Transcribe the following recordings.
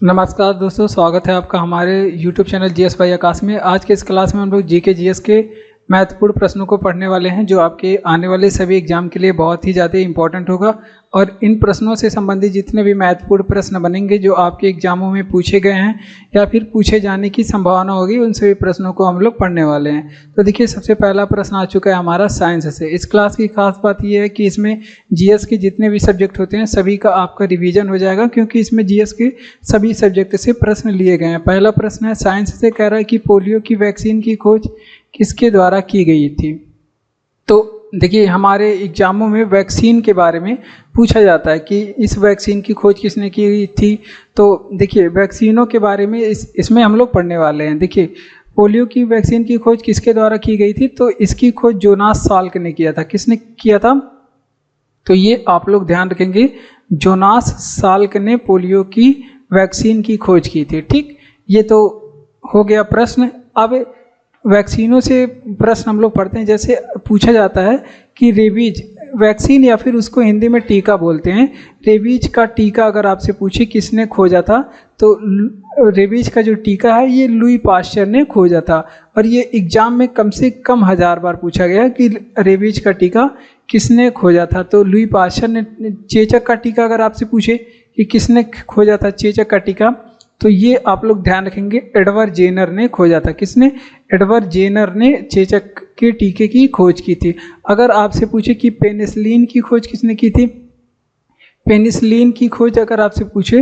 नमस्कार दोस्तों, स्वागत है आपका हमारे YouTube चैनल जीएस बाय आकाश में। आज के इस क्लास में हम लोग जीके जीएस के महत्वपूर्ण प्रश्नों को पढ़ने वाले हैं जो आपके आने वाले सभी एग्जाम के लिए बहुत ही ज़्यादा इंपॉर्टेंट होगा। और इन प्रश्नों से संबंधित जितने भी महत्वपूर्ण प्रश्न बनेंगे जो आपके एग्जामों में पूछे गए हैं या फिर पूछे जाने की संभावना होगी, उन सभी प्रश्नों को हम लोग पढ़ने वाले हैं। तो देखिए, सबसे पहला प्रश्न आ चुका है हमारा साइंस से। इस क्लास की खास बात यह है कि इसमें जीएस के जितने भी सब्जेक्ट होते हैं सभी का आपका रिवीजन हो जाएगा, क्योंकि इसमें जीएस के सभी सब्जेक्ट से प्रश्न लिए गए हैं। पहला प्रश्न है साइंस से, कह रहा है कि पोलियो की वैक्सीन की खोज किसके द्वारा की गई थी। तो देखिए, हमारे एग्जामों में वैक्सीन के बारे में पूछा जाता है कि इस वैक्सीन की खोज किसने की थी। तो देखिए, वैक्सीनों के बारे में इसमें हम लोग पढ़ने वाले हैं। देखिए, पोलियो की वैक्सीन की खोज किसके द्वारा की गई थी, तो इसकी खोज जोनास साल्क ने किया था। किसने किया था, तो ये आप लोग ध्यान रखेंगे, जोनास साल्क ने पोलियो की वैक्सीन की खोज की थी। ठीक, ये तो हो गया प्रश्न। अब वैक्सीनों से प्रश्न हम लोग पढ़ते हैं। जैसे पूछा जाता है कि रेबीज वैक्सीन या फिर उसको हिंदी में टीका बोलते हैं, रेबीज का टीका अगर आपसे पूछे किसने खोजा था, तो रेबीज का जो टीका है ये लुई पाश्चर ने खोजा था। और ये एग्जाम में कम से कम 1000 बार पूछा गया कि रेबीज का टीका किसने खोजा था, तो लुई पाश्चर ने। चेचक का टीका अगर आपसे पूछे कि किसने खोजा था चेचक का टीका, तो ये आप लोग ध्यान रखेंगे, एडवर्ड जेनर ने खोजा था। किसने, एडवर्ड जेनर ने चेचक के टीके की खोज की थी। अगर आपसे पूछे कि पेनिसिलिन की खोज किसने की थी, पेनिसिलिन की खोज अगर आपसे पूछे,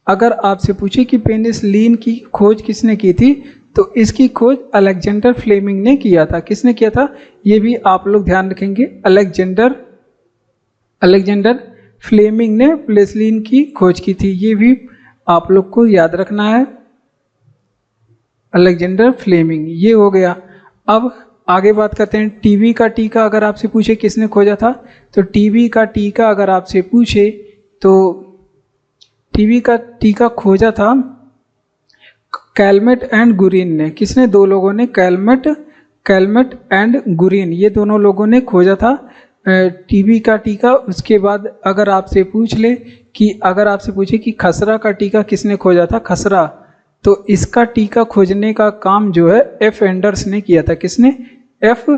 अगर आपसे पूछे कि पेनिसिलिन की खोज किसने की थी, तो इसकी खोज अलेक्जेंडर फ्लेमिंग ने किया था। किसने किया था, ये भी आप लोग ध्यान रखेंगे, अलेक्जेंडर फ्लेमिंग ने पेनिसिलिन की खोज की थी। ये भी आप लोग को याद रखना है, अलेक्जेंडर फ्लेमिंग। ये हो गया। अब आगे बात करते हैं, टीबी का टीका अगर आपसे पूछे किसने खोजा था, तो टीबी का टीका अगर आपसे पूछे तो टीबी का टीका खोजा था कैलमेट एंड गुरीन ने। किसने, दो लोगों ने, कैलमेट एंड गुरीन, ये दोनों लोगों ने खोजा था टीबी का टीका। उसके बाद अगर आपसे पूछ ले कि अगर आपसे पूछे कि खसरा का टीका किसने खोजा था, खसरा, तो इसका टीका खोजने का काम जो है एफ एंडर्स ने किया था। किसने, एफ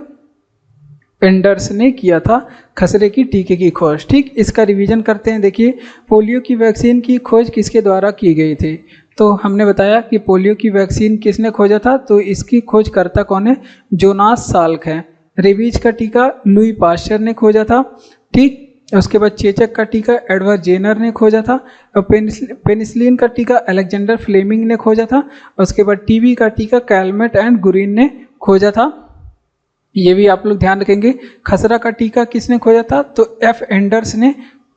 एंडर्स ने किया था खसरे की टीके की खोज। ठीक, इसका रिवीजन करते हैं। देखिए, पोलियो की वैक्सीन की खोज किसके द्वारा की गई थी, तो हमने बताया कि पोलियो की वैक्सीन किसने खोजा था, तो इसकी खोजकर्ता कौन है, जोनास साल्क है। रेबीज का टीका लुई पाश्चर ने खोजा था। ठीक, उसके बाद चेचक का टीका एडवर्ड जेनर ने खोजा था। और पेनिसिलिन का टीका अलेक्जेंडर फ्लेमिंग ने खोजा था। उसके बाद टीबी का टीका कैलमेट एंड गुरीन ने खोजा था। ये भी आप लोग ध्यान रखेंगे। खसरा का टीका किसने खोजा था, तो एफ एंडर्स ने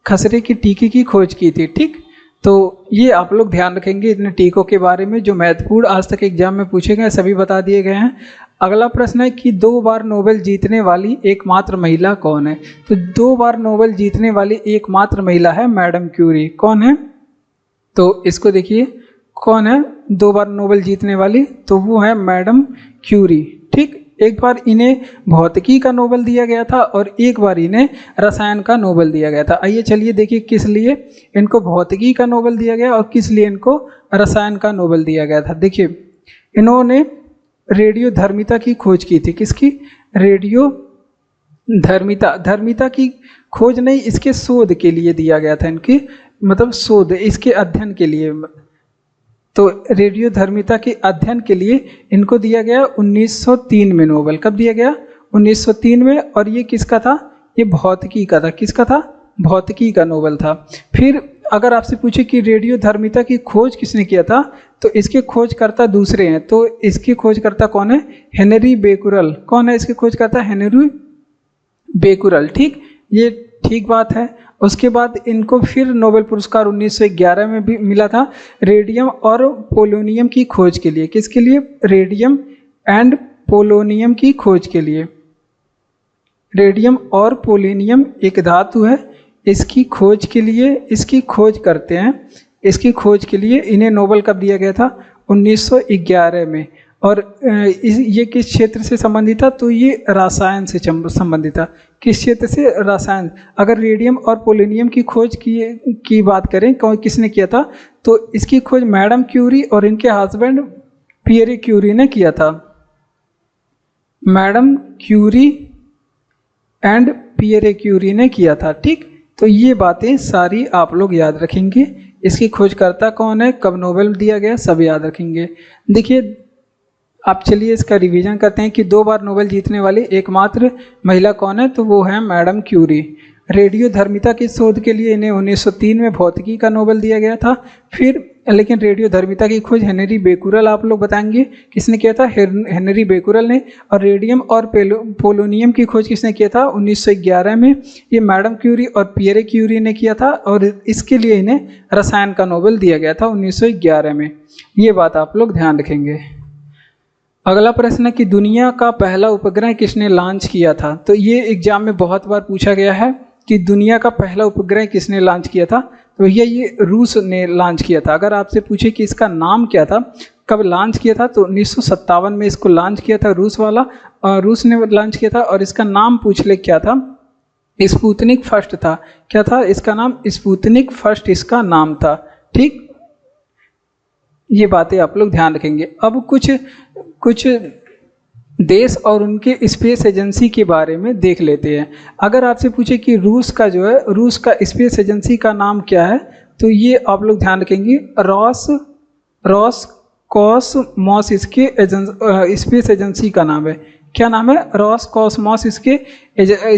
खसरे की टीके की खोज की थी। ठीक, तो ये आप लोग ध्यान रखेंगे। इतने टीकों के बारे में जो महत्वपूर्ण आज तक एग्जाम में पूछे गए सभी बता दिए गए हैं। अगला प्रश्न है कि 2 बार नोबेल जीतने वाली एकमात्र महिला कौन है, तो 2 बार नोबेल जीतने वाली एकमात्र महिला है मैडम क्यूरी। कौन है, तो इसको देखिए, कौन है 2 बार नोबेल जीतने वाली, तो वो है मैडम क्यूरी। ठीक, एक बार इन्हें भौतिकी का नोबेल दिया गया था और एक बार इन्हें रसायन का नोबेल दिया गया था। आइए चलिए देखिए किस लिए इनको भौतिकी का नोबेल दिया गया और किस लिए इनको रसायन का नोबेल दिया गया था। देखिए, इन्होंने रेडियो धर्मिता की खोज की थी। किसकी, रेडियो धर्मिता की खोज नहीं, इसके शोध के लिए दिया गया था। इनकी मतलब शोध, इसके अध्ययन के लिए, तो रेडियो धर्मिता के अध्ययन के लिए इनको दिया गया 1903 में नोबेल। कब दिया गया, 1903 में। और ये किसका था, ये भौतिकी का था। किसका था, भौतिकी का नोबेल था। फिर अगर आपसे पूछे कि रेडियो धर्मिता की खोज किसने किया था, तो इसके खोजकर्ता दूसरे हैं। तो इसके खोजकर्ता कौन है, हेनरी बेकुरल। कौन है इसके खोजकर्ता, हेनरी बेकुरल। ठीक, ये ठीक बात है। उसके बाद इनको फिर नोबेल पुरस्कार 1911 में भी मिला था रेडियम और पोलोनियम की खोज के लिए। किसके लिए, रेडियम एंड पोलोनियम की खोज के लिए। रेडियम और पोलोनियम एक धातु है, इसकी खोज के लिए, इसकी खोज करते हैं, इसकी खोज के लिए इन्हें नोबेल कब दिया गया था, 1911 में। और ये किस क्षेत्र से संबंधित था, तो ये रसायन से संबंधित था। किस क्षेत्र से? रसायन। अगर रेडियम और पोलोनियम की खोज की बात करें, किसने किया था, तो इसकी खोज मैडम क्यूरी और इनके हस्बैंड पियरे क्यूरी ने किया था। Madam Curie and Pierre Curie ने किया था। ठीक, तो ये बातें सारी आप लोग याद रखेंगे। इसकी खोजकर्ता कौन है, कब नोबेल दिया गया, सब याद रखेंगे। देखिए, आप चलिए इसका रिवीजन करते हैं कि 2 बार नोबेल जीतने वाली एकमात्र महिला कौन है, तो वो है मैडम क्यूरी। रेडियोधर्मिता की शोध के लिए इन्हें 1903 में भौतिकी का नोबेल दिया गया था। फिर लेकिन रेडियोधर्मिता की खोज हेनरी बेकुरल, आप लोग बताएंगे किसने किया था, हेनरी बेकुरल ने। और रेडियम और पोलोनियम की खोज किसने किया था, 1911 में। ये मैडम क्यूरी और पियरे क्यूरी ने किया था और इसके लिए इन्हें रसायन का नोबेल दिया गया था 1911 में। ये बात आप लोग ध्यान रखेंगे। अगला प्रश्न है कि दुनिया का पहला उपग्रह किसने लॉन्च किया था। तो ये एग्जाम में बहुत बार पूछा गया है कि दुनिया का पहला उपग्रह किसने लॉन्च किया था, तो भैया ये रूस ने लॉन्च किया था। अगर आपसे पूछे कि इसका नाम क्या था, कब लॉन्च किया था, तो 1957 में इसको लॉन्च किया था रूस वाला, रूस ने लॉन्च किया था। और इसका नाम पूछ ले क्या था, स्पुतनिक फर्स्ट था। क्या था इसका नाम, स्पुतनिक फर्स्ट इसका नाम था। ठीक, ये बातें आप लोग ध्यान रखेंगे। अब कुछ देश और उनके स्पेस एजेंसी के बारे में देख लेते हैं। अगर आपसे पूछे कि रूस का जो है, रूस का स्पेस एजेंसी का नाम क्या है, तो ये आप लोग ध्यान रखेंगे, रॉसकॉसमॉस इसके स्पेस एजेंसी का नाम है। क्या नाम है, रॉसकॉसमॉस इसके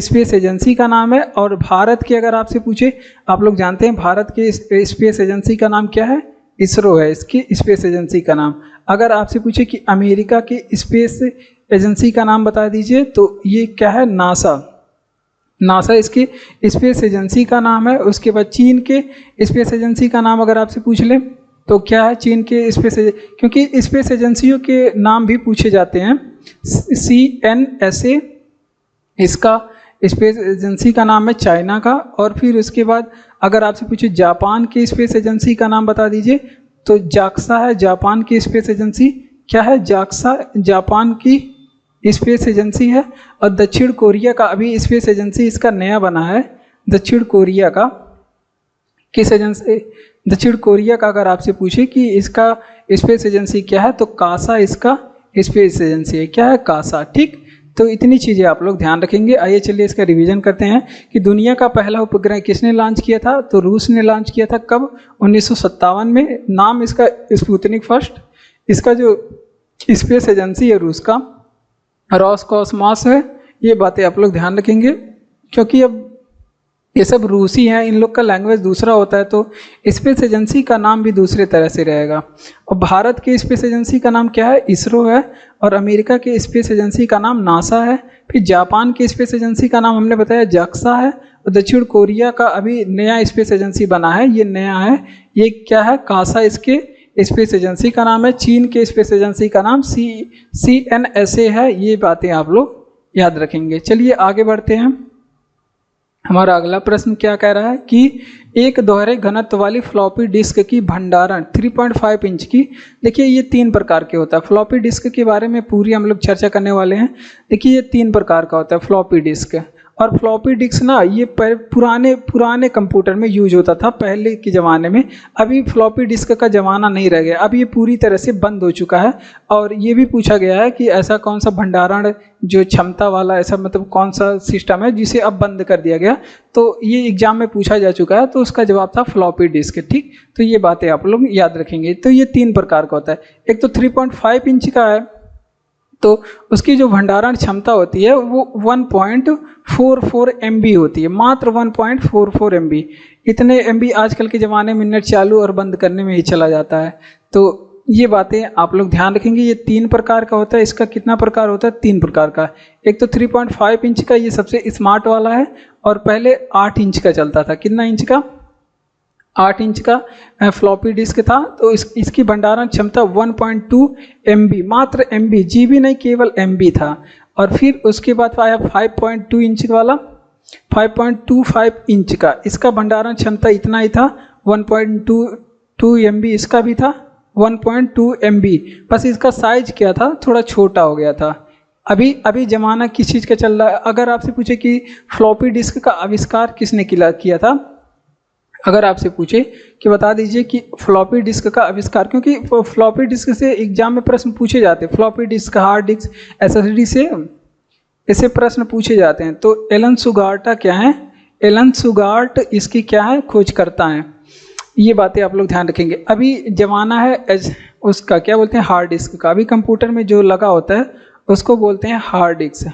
स्पेस एजेंसी का नाम है। और भारत के अगर आपसे पूछे, आप लोग जानते हैं भारत के स्पेस एजेंसी का नाम क्या है, इसरो है इसकी स्पेस एजेंसी का नाम। अगर आपसे पूछे कि अमेरिका के स्पेस एजेंसी का नाम बता दीजिए, तो ये क्या है, नासा। नासा इसकी स्पेस एजेंसी का नाम है। उसके बाद चीन के स्पेस एजेंसी का नाम अगर आपसे पूछ ले, तो क्या है चीन के स्पेस, क्योंकि स्पेस एजेंसियों के नाम भी पूछे जाते हैं। CNSA इसका स्पेस एजेंसी का नाम है चाइना का। और फिर उसके बाद अगर आपसे पूछे जापान की स्पेस एजेंसी का नाम बता दीजिए, तो जाक्सा है जापान की स्पेस एजेंसी। क्या है, जाक्सा जापान की स्पेस एजेंसी है। और दक्षिण कोरिया का अभी स्पेस एजेंसी इसका नया बना है, दक्षिण कोरिया का किस एजेंसी, दक्षिण कोरिया का अगर आपसे पूछे कि इसका स्पेस एजेंसी क्या है, तो कासा इसका स्पेस एजेंसी है। क्या है, कासा। ठीक, तो इतनी चीज़ें आप लोग ध्यान रखेंगे। आइए चलिए इसका रिवीजन करते हैं कि दुनिया का पहला उपग्रह किसने लॉन्च किया था, तो रूस ने लॉन्च किया था। कब, 1957 में। नाम इसका स्पुतनिक फर्स्ट। इसका जो स्पेस एजेंसी है रूस का, रॉसकॉसमॉस है। ये बातें आप लोग ध्यान रखेंगे, क्योंकि अब ये सब रूसी हैं, इन लोग का लैंग्वेज दूसरा होता है, तो स्पेस एजेंसी का नाम भी दूसरे तरह से रहेगा। और भारत के स्पेस एजेंसी का नाम क्या है, इसरो है। और अमेरिका के स्पेस एजेंसी का नाम नासा है। फिर जापान के स्पेस एजेंसी का नाम हमने बताया जाक्सा है। और दक्षिण कोरिया का अभी नया स्पेस एजेंसी बना है, ये नया है, ये क्या है, कासा इसके स्पेस एजेंसी का नाम है। चीन के स्पेस एजेंसी का नाम CNSA है। ये बातें आप लोग याद रखेंगे। चलिए आगे बढ़ते हैं। हमारा अगला प्रश्न क्या कह रहा है कि एक दोहरे घनत्व वाली फ्लॉपी डिस्क की भंडारण 3.5 इंच की। देखिए ये 3 प्रकार के होता है। फ्लॉपी डिस्क के बारे में पूरी हम लोग चर्चा करने वाले हैं। देखिए ये 3 प्रकार का होता है फ्लॉपी डिस्क। और फ्लॉपी डिस्क ना ये पुराने कंप्यूटर में यूज होता था पहले के ज़माने में। अभी फ्लॉपी डिस्क का ज़माना नहीं रह गया, अब ये पूरी तरह से बंद हो चुका है। और ये भी पूछा गया है कि ऐसा कौन सा भंडारण जो क्षमता वाला, ऐसा मतलब कौन सा सिस्टम है जिसे अब बंद कर दिया गया। तो ये एग्जाम में पूछा जा चुका है, तो उसका जवाब था फ्लॉपी डिस्क। ठीक, तो ये बातें आप लोग याद रखेंगे। तो ये 3 प्रकार का होता है। एक तो 3.5 इंच का है, तो उसकी जो भंडारण क्षमता होती है वो 1.44 MB होती है, मात्र 1.44 MB। इतने MB आजकल के ज़माने में नेट चालू और बंद करने में ही चला जाता है। तो ये बातें आप लोग ध्यान रखेंगे। ये 3 प्रकार का होता है। इसका कितना प्रकार होता है, 3 प्रकार का। एक तो 3.5 इंच का, ये सबसे स्मार्ट वाला है। और पहले 8 इंच का चलता था। कितना इंच का, 8 इंच का फ्लॉपी डिस्क था। तो इसकी भंडारण क्षमता 1.2 MB, मात्र MB, GB नहीं, केवल MB था। और फिर उसके बाद आया 5.2 इंच वाला, 5.25 इंच का। इसका भंडारण क्षमता इतना ही था, 1.22 MB इसका भी था, 1.2 MB। बस इसका साइज क्या था, थोड़ा छोटा हो गया था। अभी अभी जमाना किस चीज़ का चल रहा है? अगर आपसे पूछे कि फ्लॉपी डिस्क का आविष्कार किसने किया था, अगर आपसे पूछे कि बता दीजिए कि फ्लॉपी डिस्क का आविष्कार, क्योंकि फ्लॉपी डिस्क से एग्जाम में प्रश्न पूछे जाते हैं, floppy disk, hard disk, SSD से ऐसे प्रश्न पूछे जाते हैं। तो एलन सुगार्टा क्या है? एलन सुगार्ट इसकी क्या है? खोज करता है। ये बातें आप लोग ध्यान रखेंगे। अभी जमाना है उसका क्या बोलते हैं? हार्ड डिस्क का। अभी कंप्यूटर में जो लगा होता है उसको बोलते हैं hard disk.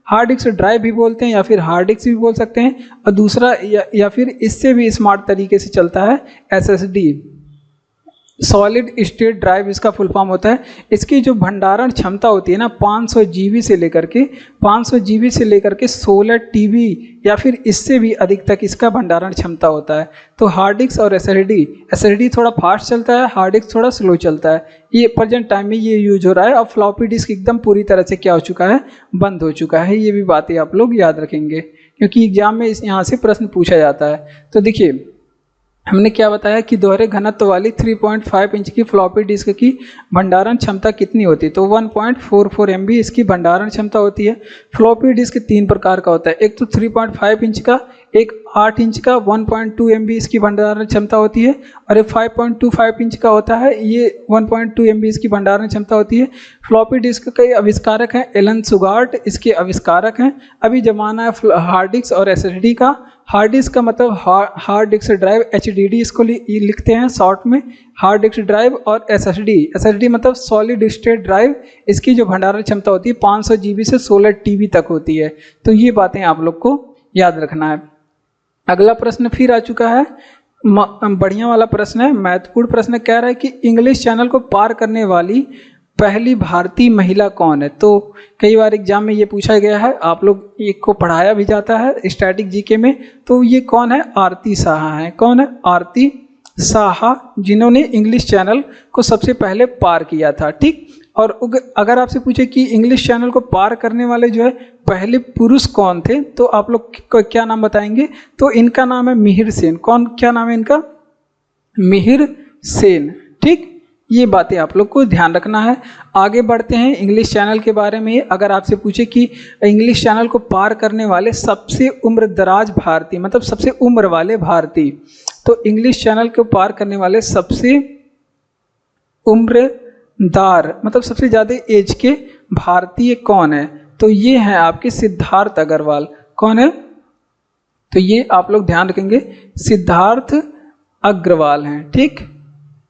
Hard disk drive भी बोलते हैं या फिर हार्ड डिस्क भी बोल सकते हैं। और दूसरा या फिर इससे भी स्मार्ट तरीके से चलता है एसएसडी, सॉलिड स्टेट ड्राइव इसका फुल फॉर्म होता है। इसकी जो भंडारण क्षमता होती है ना 500 जीबी से लेकर के 16 टीबी या फिर इससे भी अधिक तक इसका भंडारण क्षमता होता है। तो हार्ड डिस्क और एसएसडी थोड़ा फास्ट चलता है, हार्ड डिस्क थोड़ा स्लो चलता है। ये प्रेजेंट टाइम में ये यूज हो रहा है। और फ्लॉपी डिस्क एकदम पूरी तरह से क्या हो चुका है? बंद हो चुका है। ये भी बातें आप लोग याद रखेंगे क्योंकि एग्जाम में यहाँ से प्रश्न पूछा जाता है। तो देखिए हमने क्या बताया कि दोहरे घनत्व वाली 3.5 इंच की फ्लॉपी डिस्क की भंडारण क्षमता कितनी होती है? तो 1.44 MB इसकी भंडारण क्षमता होती है। फ्लॉपी डिस्क 3 प्रकार का होता है, एक तो 3.5 इंच का, एक 8 इंच का 1.2 MB इसकी भंडारण क्षमता होती है, और एक 5.25 इंच का होता है, ये 1.2 MB इसकी भंडारण क्षमता होती है। फ्लॉपी डिस्क के आविष्कारक हैं एलन सुगार्ट, इसके आविष्कारक हैं। अभी जमाना है हार्ड डिस्क और एसएसडी का। हार्ड डिस्क का मतलब हार्ड डिस्क ड्राइव, HDD इसको लिखते हैं शॉर्ट में, हार्ड डिस्क ड्राइव। और एसएसडी मतलब सॉलिड स्टेट ड्राइव, इसकी जो भंडारण क्षमता होती है 500 GB से 16 TB तक होती है। तो ये बातें आप लोग को याद रखना है। अगला प्रश्न फिर आ चुका है, बढ़िया वाला प्रश्न है, महत्वपूर्ण प्रश्न। कह रहा है कि इंग्लिश चैनल को पार करने वाली पहली भारतीय महिला कौन है? तो कई बार एग्जाम में ये पूछा गया है, आप लोग एक को पढ़ाया भी जाता है स्टैटिक जीके में। तो ये कौन है? आरती साहा है। कौन है? आरती साहा, जिन्होंने इंग्लिश चैनल को सबसे पहले पार किया था। ठीक। और अगर आपसे पूछे कि इंग्लिश चैनल को पार करने वाले जो है पहले पुरुष कौन थे, तो आप लोग क्या नाम बताएंगे? तो इनका नाम है मिहिर सेन। क्या नाम है इनका? मिहिर सेन। ठीक। ये बातें आप लोग को ध्यान रखना है। आगे बढ़ते हैं इंग्लिश चैनल के बारे में। अगर आपसे पूछे कि इंग्लिश चैनल को पार करने वाले सबसे उम्रदराज भारतीय, मतलब सबसे उम्र वाले भारतीय, तो इंग्लिश चैनल को पार करने वाले सबसे उम्रदार मतलब सबसे ज़्यादा एज के भारतीय कौन है? तो ये हैं आपके सिद्धार्थ अग्रवाल। कौन है? तो ये आप लोग ध्यान रखेंगे, सिद्धार्थ अग्रवाल हैं। ठीक।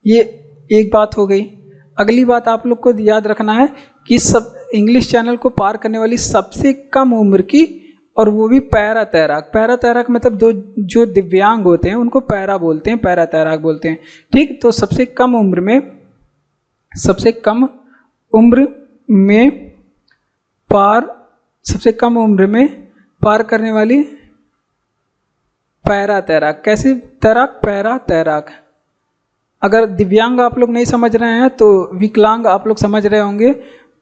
ये एक बात हो गई। अगली बात आप लोग को याद रखना है कि सब इंग्लिश चैनल को पार करने वाली सबसे कम उम्र की, और वो भी पैरा तैराक मतलब जो दिव्यांग होते हैं उनको पैरा तैराक बोलते हैं। ठीक। तो सबसे कम उम्र पार करने वाली पैरा तैराक। कैसे तैराक? पैरा तैराक। अगर दिव्यांग आप लोग नहीं समझ रहे हैं तो विकलांग आप लोग समझ रहे होंगे।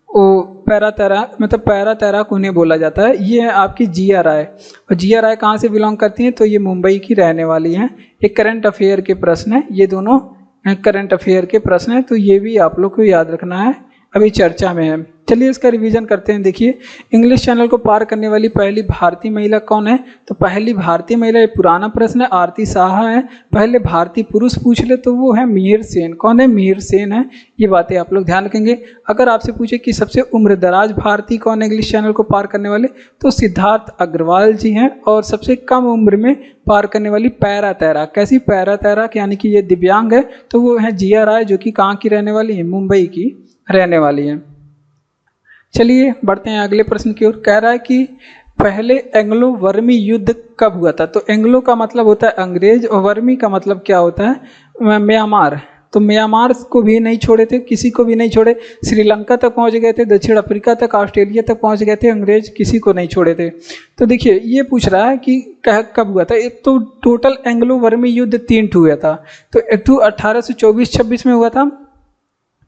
वो पैरा तैराक उन्हें बोला जाता है। ये है आपकी जिया राय। और जिया राय कहाँ से बिलोंग करती हैं? तो ये मुंबई की रहने वाली हैं। एक करंट अफेयर के प्रश्न है, ये दोनों करंट अफेयर के प्रश्न है। तो ये भी आप लोग को याद रखना है, अभी चर्चा में है। चलिए इसका रिवीजन करते हैं। देखिए इंग्लिश चैनल को पार करने वाली पहली भारतीय महिला कौन है? तो पहली भारतीय महिला, ये पुराना प्रश्न है, आरती साहा है। पहले भारतीय पुरुष पूछ ले तो वो है मिहिर सेन। कौन है? मिहिर सेन है। ये बातें आप लोग ध्यान रखेंगे। अगर आपसे पूछे कि सबसे उम्रदराज भारतीय कौन है इंग्लिश चैनल को पार करने वाले, तो सिद्धार्थ अग्रवाल जी हैं। और सबसे कम उम्र में पार करने वाली पैरा तैराक। कैसी? पैरा तैराक, यानी कि ये दिव्यांग है, तो वो है जिया राय, जो कि कहाँ की रहने वाली है? मुंबई की रहने वाली है। चलिए बढ़ते हैं अगले प्रश्न की ओर। कह रहा है कि पहले एंग्लो वर्मी युद्ध कब हुआ था? तो एंग्लो का मतलब होता है अंग्रेज, और वर्मी का मतलब क्या होता है? म्यांमार। तो म्यांमार को भी नहीं छोड़े थे, किसी को भी नहीं छोड़े। श्रीलंका तक पहुंच गए थे, दक्षिण अफ्रीका तक, ऑस्ट्रेलिया तक पहुंच गए थे, अंग्रेज किसी को नहीं छोड़े थे। तो देखिए ये पूछ रहा है कि कब हुआ था। एक तो टोटल एंग्लो वर्मी युद्ध 3 हुआ था। तो एक 1824-26 में हुआ था।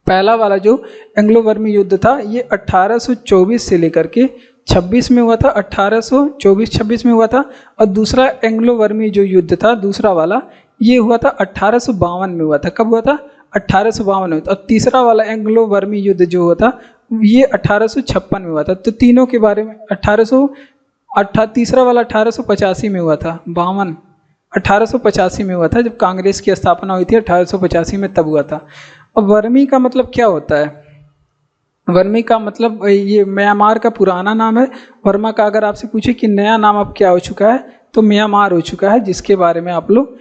पहला वाला जो एंग्लो वर्मी युद्ध था ये 1824 से लेकर के 26 में हुआ था, 1824-26 में हुआ था। और दूसरा एंग्लो वर्मी जो युद्ध था दूसरा वाला, ये हुआ था 1852 में हुआ था। कब हुआ था? 1852 में। और तीसरा वाला एंग्लो वर्मी युद्ध जो हुआ था ये 1856 में हुआ था। तो तीनों के बारे में तीसरा वाला 1885 में हुआ था, 52 1885 में हुआ था जब कांग्रेस की स्थापना हुई थी, 1885 में तब हुआ था। अब वर्मी का मतलब क्या होता है? वर्मी का मतलब ये म्यांमार का पुराना नाम है। वर्मा का अगर आपसे पूछे कि नया नाम अब क्या हो चुका है, तो म्यांमार हो चुका है, जिसके बारे में आप लोग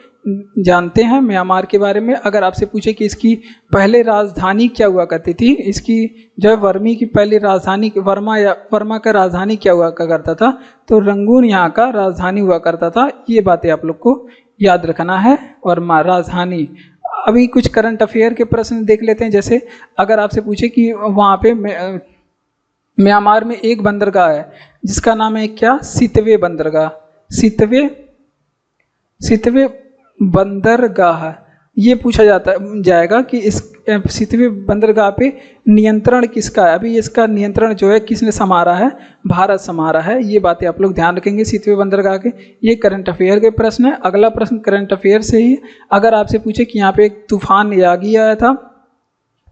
जानते हैं म्यांमार के बारे में। अगर आपसे पूछे कि इसकी पहले राजधानी क्या हुआ करती थी, इसकी जो है वर्मी की पहली राजधानी वर्मा का राजधानी क्या हुआ करता था, तो रंगून यहाँ का राजधानी हुआ करता था। ये बातें आप लोग को याद रखना है। वर्मा राजधानी। अभी कुछ करंट अफेयर के प्रश्न देख लेते हैं। जैसे अगर आपसे पूछे कि वहाँ पे म्यांमार में एक बंदरगाह है जिसका नाम है क्या, सितवे बंदरगाह। सितवे बंदरगाह, ये पूछा जाएगा कि इस सितवे बंदरगाह पे नियंत्रण किसका है। अभी इसका नियंत्रण जो है किसने संभाला है, भारत संभाला है। ये बातें आप लोग ध्यान रखेंगे सितवे बंदरगाह के। ये करंट अफेयर के प्रश्न है। अगला प्रश्न करंट अफेयर से ही, अगर आपसे पूछे कि यहाँ पे एक तूफान यागी आया था,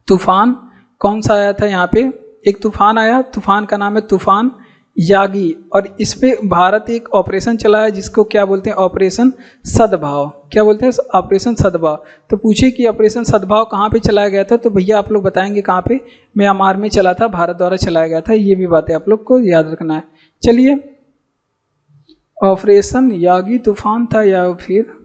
तूफान कौन सा आया था, यहाँ पे एक तूफान आया, तूफान का नाम है तूफान यागी, और इस पे भारत एक ऑपरेशन चलाया जिसको क्या बोलते हैं, ऑपरेशन सद्भाव। क्या बोलते हैं, ऑपरेशन सद्भाव। तो पूछे कि ऑपरेशन सद्भाव कहाँ पे चलाया गया था, तो भैया आप लोग बताएंगे कहाँ पे, म्यांमार में चला था, भारत द्वारा चलाया गया था। ये भी बातें आप लोग को याद रखना है। चलिए, ऑपरेशन यागी तूफान था या फिर,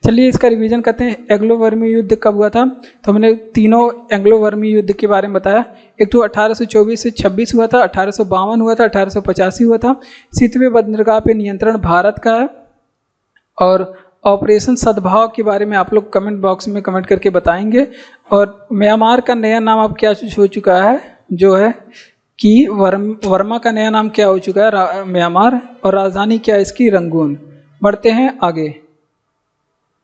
चलिए इसका रिवीजन करते हैं। एंग्लो बर्मी युद्ध कब हुआ था, तो हमने तीनों एंग्लो बर्मी युद्ध के बारे में बताया। एक तो 1824 से 26 हुआ था, 1852 हुआ था, 1885 हुआ था। सितवे बंदरगाह पे नियंत्रण भारत का है। और ऑपरेशन सद्भाव के बारे में आप लोग कमेंट बॉक्स में कमेंट करके बताएंगे। और म्यांमार का नया नाम अब क्या हो चुका है, जो है कि वर्मा का नया नाम क्या हो चुका है, म्यांमार, और राजधानी क्या है इसकी, रंगून। बढ़ते हैं आगे।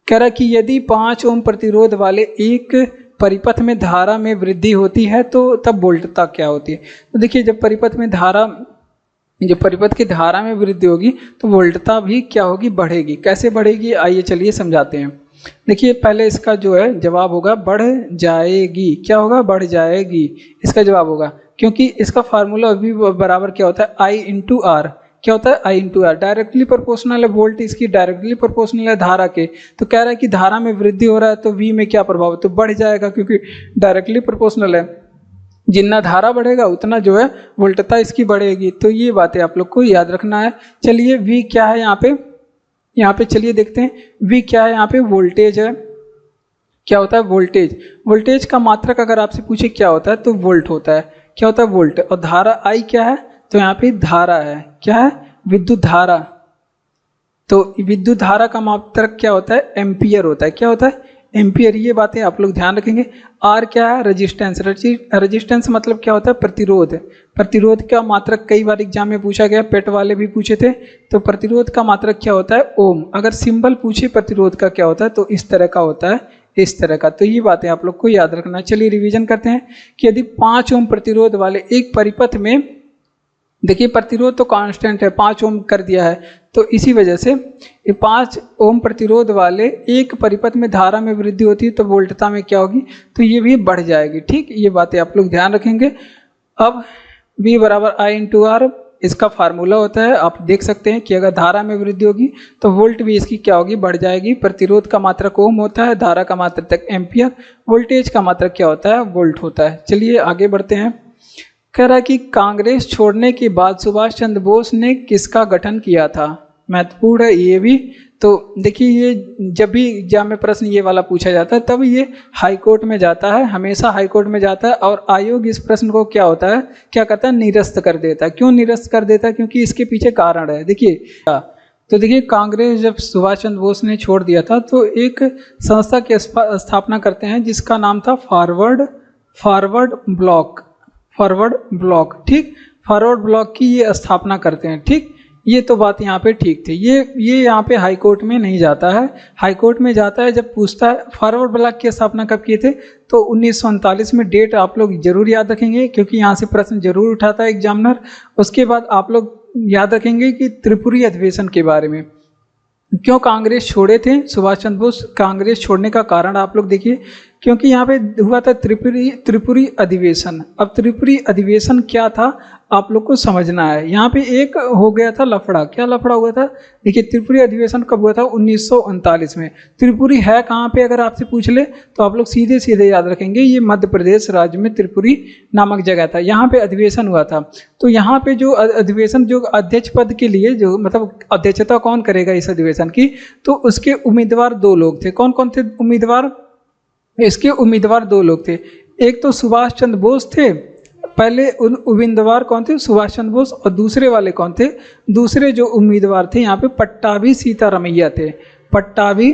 कह रहा कि यदि 5 ओम प्रतिरोध वाले एक परिपथ में धारा में वृद्धि होती है तो तब वोल्टता क्या होती है। तो देखिए, जब परिपथ की धारा में वृद्धि होगी तो वोल्टता भी क्या होगी, बढ़ेगी। कैसे बढ़ेगी, आइए चलिए समझाते हैं। देखिए, पहले इसका जो है जवाब होगा बढ़ जाएगी। क्या होगा, बढ़ जाएगी, इसका जवाब होगा। क्योंकि इसका फार्मूला अभी बराबर क्या होता है, I इंटू आर। क्या होता है, I into R. Directly proportional है वोल्ट इसकी, डायरेक्टली प्रोपोर्शनल है धारा के। तो कह रहा है कि धारा में वृद्धि हो रहा है तो V में क्या प्रभाव है, तो बढ़ जाएगा, क्योंकि डायरेक्टली प्रोपोर्शनल है। जितना धारा बढ़ेगा उतना जो है वोल्टता इसकी बढ़ेगी। तो ये बातें आप लोग को याद रखना है। चलिए, V क्या है यहाँ पे चलिए देखते हैं। V क्या है यहाँ पे, वोल्टेज है। क्या होता है, वोल्टेज। वोल्टेज का मात्रक अगर आपसे पूछे क्या होता है, तो वोल्ट होता है। क्या होता है, वोल्ट। और धारा I क्या है, तो यहाँ पे धारा है। क्या है, विद्युत धारा। तो विद्युत धारा का मात्रक क्या होता है, एम्पियर होता है। क्या होता है, एम्पियर। ये बातें आप लोग ध्यान रखेंगे। आर क्या है, रेजिस्टेंस। रेजिस्टेंस मतलब क्या होता है, प्रतिरोध। प्रतिरोध का मात्रक कई बार एग्जाम में पूछा गया, पेट वाले भी पूछे थे। तो प्रतिरोध का मात्रक क्या होता है, ओम। अगर सिंबल पूछे प्रतिरोध का क्या होता है, तो इस तरह का होता है, इस तरह का। तो ये बातें आप लोग को याद रखना है। चलिए रिवीजन करते हैं कि यदि 5 ओम प्रतिरोध वाले एक परिपथ में, देखिए प्रतिरोध तो कांस्टेंट है, 5 ओम कर दिया है, तो इसी वजह से ये 5 ओम प्रतिरोध वाले एक परिपथ में धारा में वृद्धि होती है तो वोल्टता में क्या होगी, तो ये भी बढ़ जाएगी। ठीक, ये बातें आप लोग ध्यान रखेंगे। अब V बराबर I इंटू आर इसका फार्मूला होता है। आप देख सकते हैं कि अगर धारा में वृद्धि होगी तो वोल्ट भी इसकी क्या होगी, बढ़ जाएगी। प्रतिरोध का मात्रक ओम होता है, धारा का मात्रक एम्पियर, वोल्टेज का मात्रक क्या होता है, वोल्ट होता है। चलिए आगे बढ़ते हैं। कह रहा है कि कांग्रेस छोड़ने के बाद सुभाष चंद्र बोस ने किसका गठन किया था। महत्वपूर्ण है ये भी। तो देखिए, ये जब भी एग्जाम में प्रश्न ये वाला पूछा जाता है तब ये हाई कोर्ट में जाता है, हमेशा हाई कोर्ट में जाता है। और आयोग इस प्रश्न को क्या होता है, क्या करता है, निरस्त कर देता है। क्यों निरस्त कर देता है, क्योंकि इसके पीछे कारण है। देखिए, तो देखिए, कांग्रेस जब सुभाष चंद्र बोस ने छोड़ दिया था तो एक संस्था की स्थापना करते हैं जिसका नाम था फॉरवर्ड ब्लॉक। ठीक, फॉरवर्ड ब्लॉक की ये स्थापना करते हैं। ठीक, ये तो बात यहाँ पे ठीक थी। ये यहाँ पे हाई कोर्ट में नहीं जाता है, हाई कोर्ट में जाता है जब पूछता है फॉरवर्ड ब्लॉक की स्थापना कब किए थे, तो 1939 में। डेट आप लोग जरूर याद रखेंगे क्योंकि यहाँ से प्रश्न जरूर उठाता है एग्जामिनर। उसके बाद आप लोग याद रखेंगे कि त्रिपुरी अधिवेशन के बारे में, क्यों कांग्रेस छोड़े थे सुभाष चंद्र बोस। कांग्रेस छोड़ने का कारण आप लोग देखिए, क्योंकि यहाँ पे हुआ था त्रिपुरी अधिवेशन। अब त्रिपुरी अधिवेशन क्या था आप लोग को समझना है। यहाँ पे एक हो गया था लफड़ा। क्या लफड़ा हुआ था? देखिए, त्रिपुरी अधिवेशन कब हुआ था? 1939 में। त्रिपुरी है कहाँ पे अगर आपसे पूछ ले तो आप लोग सीधे सीधे याद रखेंगे, ये मध्य प्रदेश राज्य में त्रिपुरी नामक जगह था, यहाँ पे अधिवेशन हुआ था। तो यहाँ पे जो अधिवेशन, जो अध्यक्ष पद के लिए जो मतलब अध्यक्षता कौन करेगा इस अधिवेशन की, तो उसके उम्मीदवार 2 लोग थे। कौन कौन थे उम्मीदवार? इसके उम्मीदवार 2 लोग थे। एक तो सुभाष चंद्र बोस थे, पहले उम्मीदवार कौन थे? सुभाष चंद्र बोस। और दूसरे वाले कौन थे? दूसरे जो उम्मीदवार थे यहाँ पे पट्टाभी सीतारमैया थे। पट्टाभी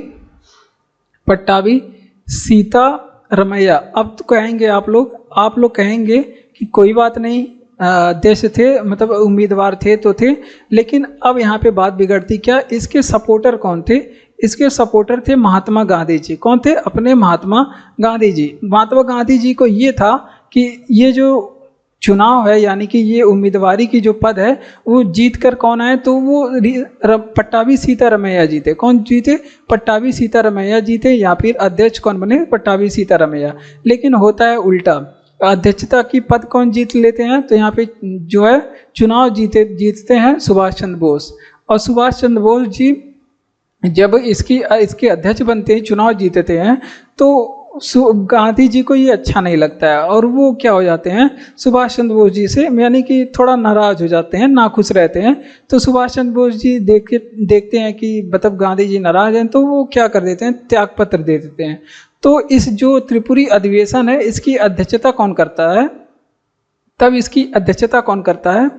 सीतारमैया। अब तो कहेंगे आप लोग कहेंगे कि कोई बात नहीं, अध्यक्ष थे मतलब उम्मीदवार थे तो थे, लेकिन अब यहाँ पे बात बिगड़ती क्या? इसके सपोर्टर कौन थे? इसके सपोर्टर थे महात्मा गांधी जी। कौन थे? अपने महात्मा गांधी जी। महात्मा गांधी जी को ये था कि ये जो चुनाव है, यानी कि ये उम्मीदवारी की जो पद है वो जीत कर कौन आए? तो वो पट्टाभी सीतारमैया जीते। कौन जीते? पट्टाभी सीतारमैया जीते। या फिर अध्यक्ष कौन बने? पट्टाभी सीतारमैया। लेकिन होता है उल्टा, अध्यक्षता की पद कौन जीत लेते हैं? तो यहाँ पे जो है चुनाव जीतते हैं सुभाष चंद्र बोस। और सुभाष चंद्र बोस जी जब इसके अध्यक्ष बनते हैं, चुनाव जीतते हैं, तो गांधी जी को ये अच्छा नहीं लगता है और वो क्या हो जाते हैं? सुभाष चंद्र बोस जी से यानी कि थोड़ा नाराज हो जाते हैं, नाखुश रहते हैं। तो सुभाष चंद्र बोस जी देखते हैं कि मतलब गांधी जी नाराज हैं, तो वो क्या कर देते हैं? त्यागपत्र दे देते हैं। तो इस जो त्रिपुरी अधिवेशन है, इसकी अध्यक्षता कौन करता है? तब इसकी अध्यक्षता कौन करता है?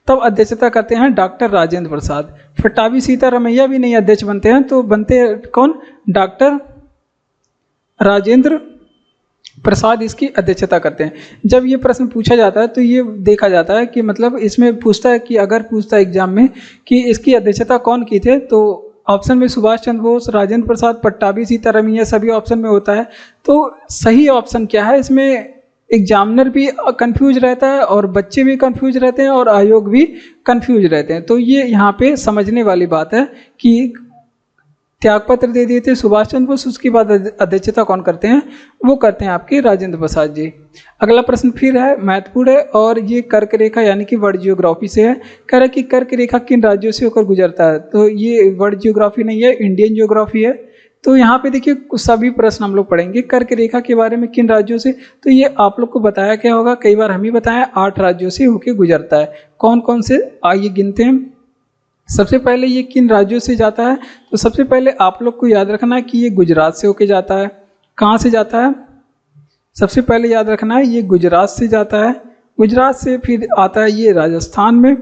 तब अध्यक्षता करते हैं डॉक्टर राजेंद्र प्रसाद। पट्टाभी सीतारमैया भी नहीं अध्यक्ष बनते हैं, तो बनते हैं कौन? डॉक्टर राजेंद्र प्रसाद इसकी अध्यक्षता करते हैं। जब ये प्रश्न पूछा जाता है तो ये देखा जाता है कि मतलब इसमें पूछता है कि अगर पूछता है एग्जाम में कि इसकी अध्यक्षता कौन की थे, तो ऑप्शन में सुभाष चंद्र बोस, राजेंद्र प्रसाद, पट्टाभी सीतारमैया सभी ऑप्शन में होता है। तो सही ऑप्शन क्या है? इसमें एग्जामिनर भी कंफ्यूज रहता है और बच्चे भी कंफ्यूज रहते हैं और आयोग भी कंफ्यूज रहते हैं। तो ये यहाँ पे समझने वाली बात है कि त्यागपत्र दे दिए थे सुभाष चंद्र बोस, उसके बाद अध्यक्षता कौन करते हैं? वो करते हैं आपके राजेंद्र प्रसाद जी। अगला प्रश्न फिर है, महत्वपूर्ण है और ये कर्क रेखा यानी कि वर्ल्ड जियोग्राफी से है। कह रहा है कि कर्क रेखा किन राज्यों से होकर गुजरता है? तो ये वर्ल्ड जियोग्राफी नहीं है, इंडियन जियोग्राफी है। तो यहाँ पे देखिए सभी प्रश्न हम लोग पढ़ेंगे कर्क रेखा के बारे में, किन राज्यों से। तो ये आप लोग को बताया क्या होगा, कई बार हम ही बताया, 8 राज्यों से होकर गुजरता है। कौन कौन से? आइए गिनते हैं। सबसे पहले ये किन राज्यों से जाता है? तो सबसे पहले आप लोग को याद रखना है कि ये गुजरात से होके जाता है। कहाँ से जाता है? सबसे पहले याद रखना है ये गुजरात से जाता है। गुजरात से फिर आता है ये राजस्थान में।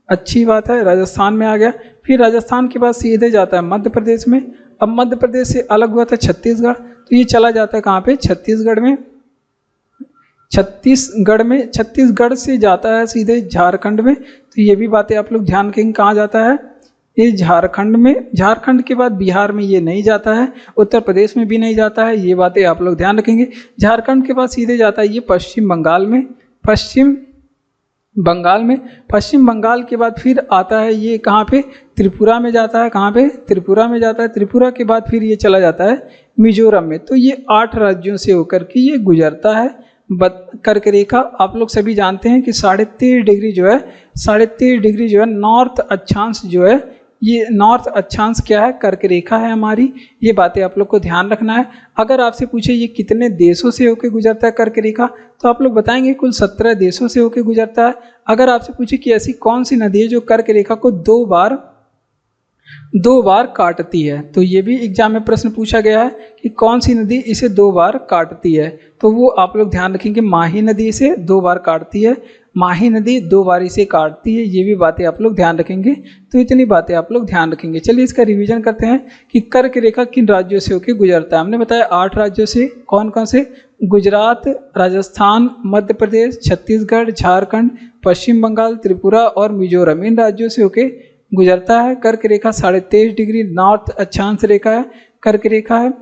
अच्छी बात है, राजस्थान में आ गया। फिर राजस्थान के बाद सीधे जाता है मध्य प्रदेश में। अब मध्य प्रदेश से अलग हुआ था छत्तीसगढ़, तो ये चला जाता है कहाँ पे? छत्तीसगढ़ में। छत्तीसगढ़ से जाता है सीधे झारखंड में। तो ये भी बातें आप लोग ध्यान रखेंगे, कहाँ जाता है? ये झारखंड में। झारखंड के बाद बिहार में ये नहीं जाता है, उत्तर प्रदेश में भी नहीं जाता है, ये बातें आप लोग ध्यान रखेंगे। झारखंड के बाद सीधे जाता है ये पश्चिम बंगाल में। पश्चिम बंगाल के बाद फिर आता है ये कहाँ पे? त्रिपुरा में जाता है। कहाँ पे? त्रिपुरा में जाता है। त्रिपुरा के बाद फिर ये चला जाता है मिजोरम में। तो ये 8 राज्यों से होकर के ये गुजरता है कर्क रेखा। आप लोग सभी जानते हैं कि 13.5 डिग्री जो है नॉर्थ अक्षांश जो है, ये नॉर्थ अक्षांश क्या है? कर्क रेखा है हमारी। ये बातें आप लोग को ध्यान रखना है। अगर आपसे पूछे ये कितने देशों से होकर गुजरता है कर्क रेखा, तो आप लोग बताएंगे कुल 17 देशों से होकर गुजरता है। अगर आपसे पूछे कि ऐसी कौन सी नदी है जो कर्क रेखा को दो बार काटती है, तो ये भी एग्जाम में प्रश्न पूछा गया है कि कौन सी नदी इसे 2 बार काटती है। तो वो आप लोग ध्यान रखेंगे, माही नदी इसे 2 बार काटती है। माही नदी 2 बार इसे काटती है, ये भी बातें आप लोग ध्यान रखेंगे। तो इतनी बातें आप लोग ध्यान रखेंगे। चलिए इसका रिवीजन करते हैं कि कर्क रेखा किन राज्यों से होकर गुजरता है। हमने बताया 8 राज्यों से। कौन कौन से? गुजरात, राजस्थान, मध्य प्रदेश, छत्तीसगढ़, झारखंड, पश्चिम बंगाल, त्रिपुरा और मिजोरम, इन राज्यों से होकर गुजरता है। कर्क रेखा 13.5 डिग्री नॉर्थ अक्षांश रेखा है, कर्क रेखा है।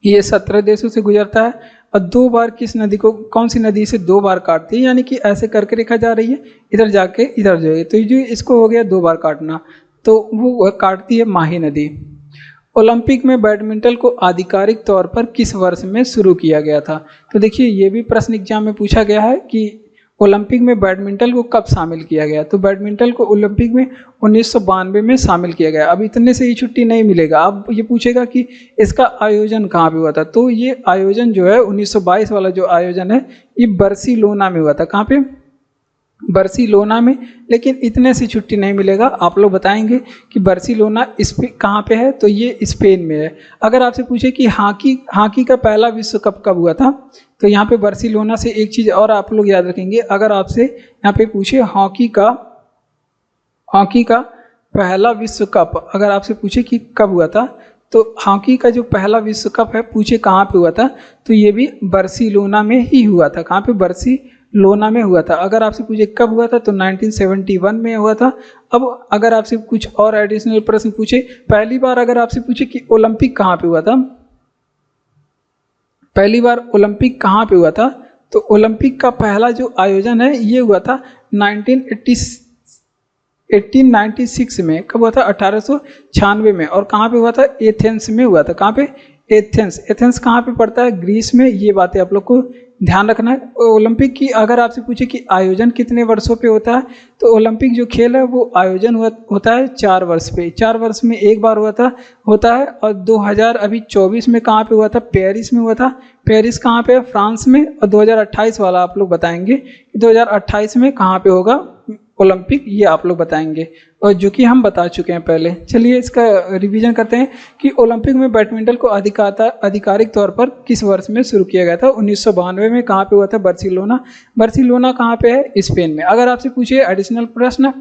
ये 17 देशों से गुजरता है और 2 बार किस नदी को, कौन सी नदी से 2 बार काटती है? यानी कि ऐसे कर्क रेखा जा रही है, इधर जाके इधर जाए, तो जो इसको हो गया 2 बार काटना, तो वो काटती है माही नदी। ओलंपिक में बैडमिंटन को आधिकारिक तौर पर किस वर्ष में शुरू किया गया था? तो देखिए ये भी प्रश्न एग्जाम में पूछा गया है कि ओलंपिक में बैडमिंटन को कब शामिल किया गया। तो बैडमिंटन को ओलंपिक में 1992 में शामिल किया गया। अब इतने से ही छुट्टी नहीं मिलेगा, अब ये पूछेगा कि इसका आयोजन कहाँ पे हुआ था। तो ये आयोजन जो है 1922 वाला जो आयोजन है ये बार्सिलोना में हुआ था। कहाँ पे? बार्सिलोना में। लेकिन इतने से छुट्टी नहीं मिलेगा, आप लोग बताएंगे कि बार्सिलोना कहाँ पे है। तो ये स्पेन में है। अगर आपसे पूछे कि हॉकी का पहला विश्व कप कब हुआ था, तो यहाँ पे बार्सिलोना से एक चीज़ और आप लोग याद रखेंगे। अगर आपसे यहाँ पे पूछे हॉकी का पहला विश्व कप अगर आपसे पूछे कि कब हुआ था, तो हॉकी का जो पहला विश्व कप है पूछे कहाँ पे हुआ था, तो ये भी बार्सिलोना में ही हुआ था। कहाँ पे? बार्सिलोना में हुआ था। अगर आपसे पूछे कब हुआ था, तो 1971 में हुआ था। अब अगर आपसे कुछ और एडिशनल प्रश्न पूछे, पहली बार अगर आपसे पूछे कि ओलंपिक कहाँ पे हुआ था, पहली बार ओलंपिक कहाँ पे हुआ था, तो ओलंपिक का पहला जो आयोजन है ये हुआ था 1896 में। कब हुआ था? 1896 में। और कहाँ पे हुआ था? एथेंस में हुआ था। कहाँ पे? एथेंस कहाँ पे पड़ता है? ग्रीस में। ये बातें आप लोग को ध्यान रखना है। ओलंपिक की अगर आपसे पूछे कि आयोजन कितने वर्षों पे होता है, तो ओलंपिक जो खेल है वो आयोजन होता है 4 वर्ष पे। 4 वर्ष में एक बार होता है। और 2024 में कहाँ पे हुआ था? पेरिस में हुआ था। पेरिस कहाँ पे है? फ्रांस में। और 2028 वाला आप लोग बताएंगे कि 2028 में कहाँ पे होगा ओलंपिक, ये आप लोग बताएंगे, और जो कि हम बता चुके हैं पहले। चलिए इसका रिवीजन करते हैं कि ओलंपिक में बैडमिंटन को आधिकारिक तौर पर किस वर्ष में शुरू किया गया था? 1992 में। कहाँ पे हुआ था? बार्सिलोना कहाँ पे है? स्पेन में। अगर आपसे पूछिए एडिशनल प्रश्न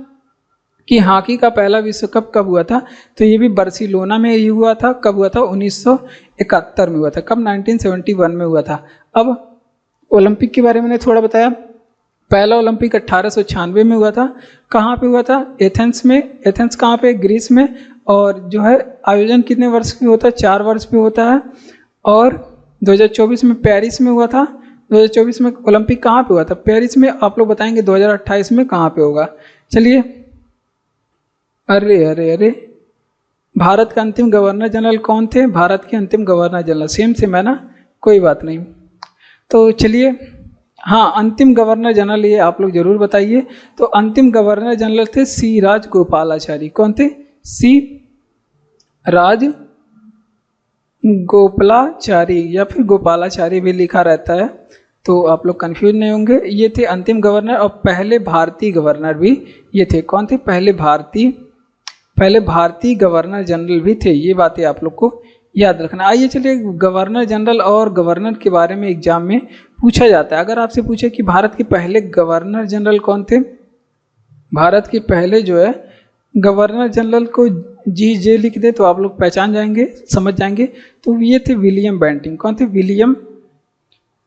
कि हॉकी का पहला विश्व कप कब हुआ था, तो ये भी बार्सिलोना में ही हुआ था। कब हुआ था? 1971 में हुआ था। कब? 1971 में हुआ था। अब ओलंपिक के बारे में थोड़ा बताया। पहला ओलंपिक 1896 में हुआ था। कहाँ पे हुआ था? एथेंस में। एथेंस कहाँ पे? ग्रीस में। और जो है आयोजन कितने वर्ष पे होता है? 4 वर्ष पे होता है। और 2024 में पेरिस में हुआ था। 2024 में ओलंपिक कहाँ पे हुआ था? पेरिस में। आप लोग बताएंगे 2028 में कहाँ पे होगा। चलिए। अरे अरे अरे, भारत का अंतिम गवर्नर जनरल कौन थे? भारत के अंतिम गवर्नर जनरल सेम है ना, कोई बात नहीं। तो चलिए, हाँ, अंतिम गवर्नर जनरल ये आप लोग जरूर बताइए। तो अंतिम गवर्नर जनरल थे सी राजगोपालाचारी। कौन थे? सी राजगोपालाचारी या फिर गोपालाचारी भी लिखा रहता है, तो आप लोग कंफ्यूज नहीं होंगे। ये थे अंतिम गवर्नर और पहले भारतीय गवर्नर भी ये थे। कौन थे? पहले भारतीय गवर्नर जनरल भी थे। ये बातें आप लोग को याद रखना। आइए चलिए, गवर्नर जनरल और गवर्नर के बारे में एग्जाम में पूछा जाता है। अगर आपसे पूछे कि भारत के पहले गवर्नर जनरल कौन थे, भारत के पहले जो है गवर्नर जनरल को जे लिख दे तो आप लोग पहचान जाएंगे, समझ जाएंगे। तो ये थे विलियम बेंटिंक। कौन थे?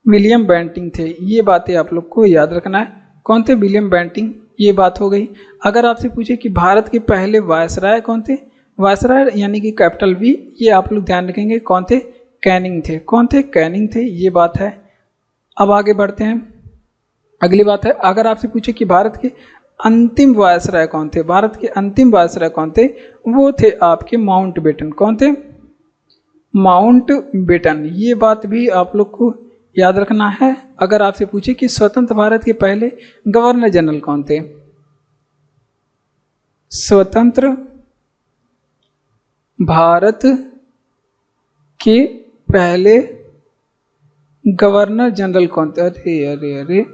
विलियम बेंटिंक थे। ये बातें आप लोग को याद रखना है। कौन थे? William Bentinck. ये बात हो गई। अगर आपसे पूछे कि भारत के पहले वायसराय कौन थे, वायसराय यानी कि कैपिटल वी, ये आप लोग ध्यान रखेंगे। कौन थे? कैनिंग थे। कौन थे? कैनिंग थे। ये बात है। अब आगे बढ़ते हैं। अगली बात है, अगर आपसे पूछे कि भारत के अंतिम वायसराय कौन थे, भारत के अंतिम वायसराय कौन थे, वो थे आपके माउंट बेटन। कौन थे? Mountbatten. ये बात भी आप लोग को याद रखना है। अगर आपसे पूछे कि स्वतंत्र भारत के पहले गवर्नर जनरल कौन थे, स्वतंत्र भारत के पहले गवर्नर जनरल कौन थे? अरे अरे अरे,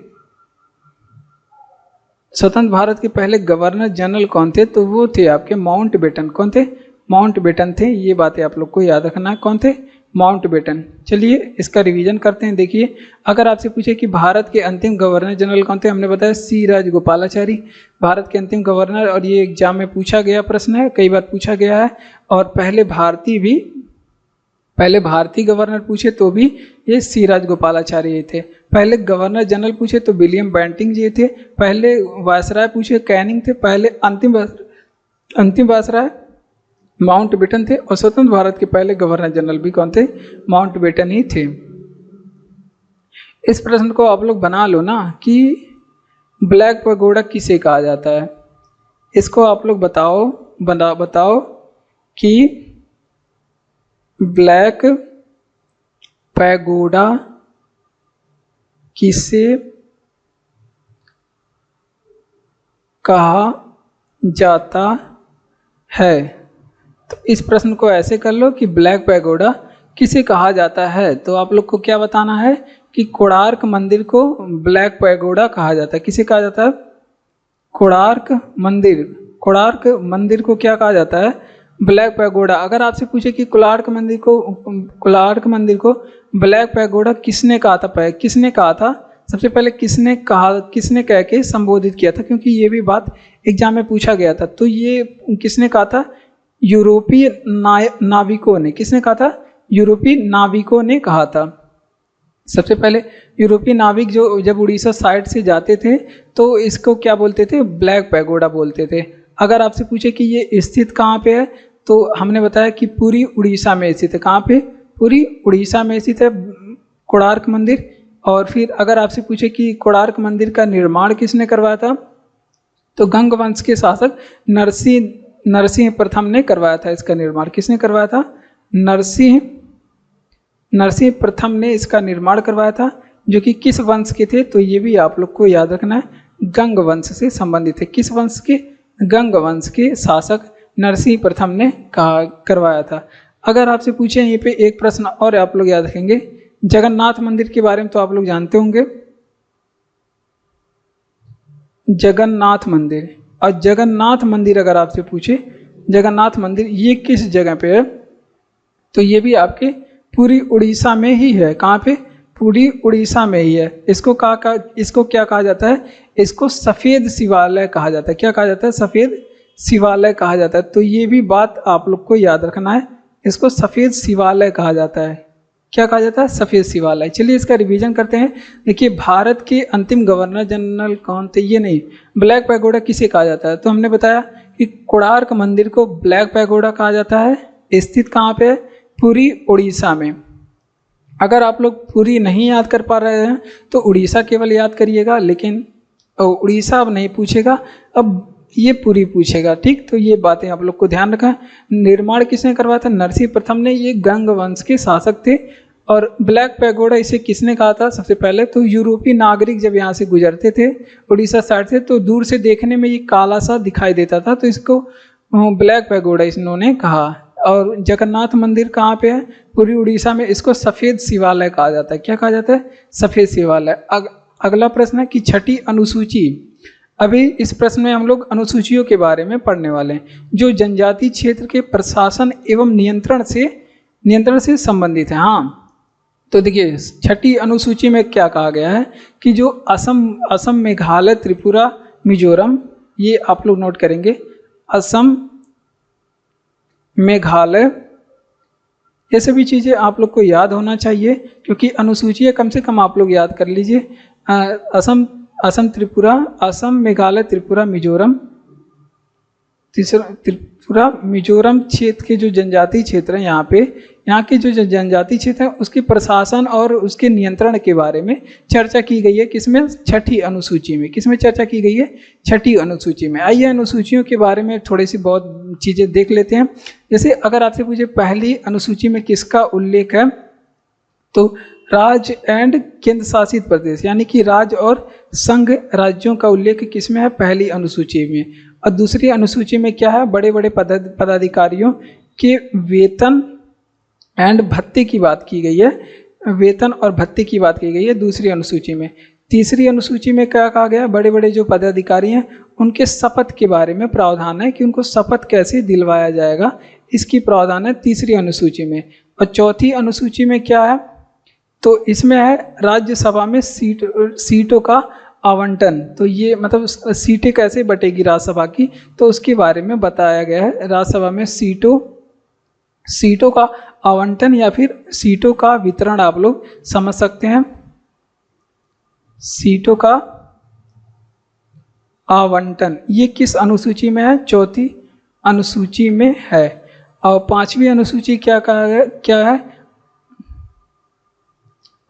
स्वतंत्र भारत के पहले गवर्नर जनरल कौन थे, तो वो थे आपके माउंट बेटन। कौन थे? माउंट बेटन थे। ये बातें आप लोग को याद रखना है। कौन थे? Mountbatten. चलिए इसका रिवीजन करते हैं। देखिए, अगर आपसे पूछे कि भारत के अंतिम गवर्नर जनरल कौन थे, हमने बताया सी राजगोपालाचारी भारत के अंतिम गवर्नर, और ये एग्जाम में पूछा गया प्रश्न है, कई बार पूछा गया है। और पहले भारतीय गवर्नर पूछे तो भी ये सी राजगोपालाचारी थे। पहले गवर्नर जनरल पूछे तो विलियम बेंटिंक जी थे। पहले वायसराय पूछे कैनिंग थे। पहले अंतिम वायसराय माउंट बेटन थे। और स्वतंत्र भारत के पहले गवर्नर जनरल भी कौन थे? माउंट बेटन ही थे। इस प्रश्न को आप लोग बना लो ना कि ब्लैक पगोडा किसे कहा जाता है। इसको आप लोग बताओ कि ब्लैक पैगोडा किसे कहा जाता है? तो इस प्रश्न को ऐसे कर लो कि ब्लैक पैगोडा किसे कहा जाता है। तो आप लोग को क्या बताना है कि कोणार्क मंदिर को ब्लैक पैगोडा कहा जाता है। किसे कहा जाता है? कोणार्क मंदिर। कोणार्क मंदिर को क्या कहा जाता है? Black pagoda. अगर आपसे पूछे कि कोणार्क मंदिर को ब्लैक पैगोडा किसने कहा था, किसने कहा था, सबसे पहले किसने कह के संबोधित किया था, क्योंकि ये भी बात एग्जाम में पूछा गया था। तो ये किसने कहा था? यूरोपीय नाविकों ने। किसने कहा था? यूरोपीय नाविकों ने कहा था। सबसे पहले यूरोपीय नाविक जो जब उड़ीसा साइड से जाते थे तो इसको क्या बोलते थे? ब्लैक पैगोडा बोलते थे। अगर आपसे पूछे कि ये स्थित कहाँ पे है, तो हमने बताया कि पूरी उड़ीसा में स्थित है। कहाँ पे? पूरी उड़ीसा में स्थित है कोणार्क मंदिर। और फिर अगर आपसे पूछे कि कोणार्क मंदिर का निर्माण किसने करवाया था, तो गंग वंश के शासक नरसिंह प्रथम ने करवाया था। इसका निर्माण किसने करवाया था? नरसिंह प्रथम ने इसका निर्माण करवाया था, जो कि किस वंश के थे? तो ये भी आप लोग को याद रखना है, गंग वंश से संबंधित है। किस वंश के? गंग वंश के शासक नरसिंह प्रथम ने करवाया था। अगर आपसे पूछे यहीं पे एक प्रश्न और आप लोग याद रखेंगे, जगन्नाथ मंदिर के बारे में तो आप लोग जानते होंगे, जगन्नाथ मंदिर। और जगन्नाथ मंदिर अगर आपसे पूछे जगन्नाथ मंदिर ये किस जगह पे है, तो ये भी आपके पूरी उड़ीसा में ही है। कहाँ पे? पूरी उड़ीसा में ही है। इसको क्या कहा जाता है? इसको सफ़ेद शिवालय कहा जाता है। क्या कहा जाता है? सफ़ेद शिवालय कहा जाता है। तो ये भी बात आप लोग को याद रखना है, इसको सफ़ेद शिवालय कहा जाता है। क्या कहा जाता है? सफ़ेद शिवालय। चलिए इसका रिवीजन करते हैं। देखिए, भारत के अंतिम गवर्नर जनरल कौन थे? ये नहीं, ब्लैक पैगोडा किसे कहा जाता है? तो हमने बताया कि कोणार्क मंदिर को ब्लैक पैगोडा कहा जाता है। स्थित कहाँ पे है? पूरी उड़ीसा में। अगर आप लोग पूरी नहीं याद कर पा रहे हैं तो उड़ीसा केवल याद करिएगा, लेकिन उड़ीसा अब नहीं पूछेगा, अब ये पूरी पूछेगा। ठीक, तो ये बातें आप लोग को ध्यान रखा। निर्माण किसने करवाया था? नरसिंह प्रथम ने। ये गंग वंश के शासक थे। और ब्लैक पैगोडा इसे किसने कहा था? सबसे पहले तो यूरोपीय नागरिक जब यहाँ से गुजरते थे उड़ीसा साइड से, तो दूर से देखने में ये काला सा दिखाई देता था, तो इसको ब्लैक पैगोडा इन्होंने कहा। और जगन्नाथ मंदिर कहाँ पे है? पूरी उड़ीसा में। इसको सफ़ेद शिवालय कहा जाता है। क्या कहा जाता है? सफ़ेद शिवालय। अगला प्रश्न है कि छठी अनुसूची। अभी इस प्रश्न में हम लोग अनुसूचियों के बारे में पढ़ने वाले हैं, जो जनजाति क्षेत्र के प्रशासन एवं नियंत्रण से संबंधित है। हाँ, तो देखिए छठी अनुसूची में क्या कहा गया है कि जो असम, मेघालय, त्रिपुरा, मिजोरम, ये आप लोग नोट करेंगे, असम, मेघालय, ये सभी चीज़ें आप लोग को याद होना चाहिए, क्योंकि अनुसूचियाँ कम से कम आप लोग याद कर लीजिए। असम, मेघालय, त्रिपुरा, मिजोरम क्षेत्र के जो जनजातीय क्षेत्र हैं, यहाँ के जो जनजातीय क्षेत्र हैं उसके प्रशासन और उसके नियंत्रण के बारे में चर्चा की गई है। किसमें? छठी अनुसूची में। किसमें चर्चा की गई है? छठी अनुसूची में। आइए अनुसूचियों के बारे में थोड़ी सी बहुत चीज़ें देख लेते हैं। जैसे अगर आपसे पूछे पहली अनुसूची में किसका उल्लेख है, तो राज्य एंड केंद्र शासित प्रदेश, यानी कि राज्य और संघ राज्यों का उल्लेख किसमें है? पहली अनुसूची में। और दूसरी अनुसूची में क्या है? बड़े बड़े पदाधिकारियों के वेतन एंड भत्ते की बात की गई है। वेतन और भत्ते की बात की गई है दूसरी अनुसूची में। तीसरी अनुसूची में क्या कहा गया? बड़े बड़े जो पदाधिकारी हैं उनके शपथ के बारे में प्रावधान है कि उनको शपथ कैसे दिलवाया जाएगा, इसकी प्रावधान है तीसरी अनुसूची में। और चौथी अनुसूची में क्या है? तो इसमें है राज्यसभा में सीटों का आवंटन। तो ये मतलब सीटें कैसे बटेगी राज्यसभा की, तो उसके बारे में बताया गया है। राज्यसभा में सीटों का आवंटन या फिर सीटों का वितरण आप लोग समझ सकते हैं। सीटों का आवंटन ये किस अनुसूची में है? चौथी अनुसूची में है। और पांचवी अनुसूची क्या है?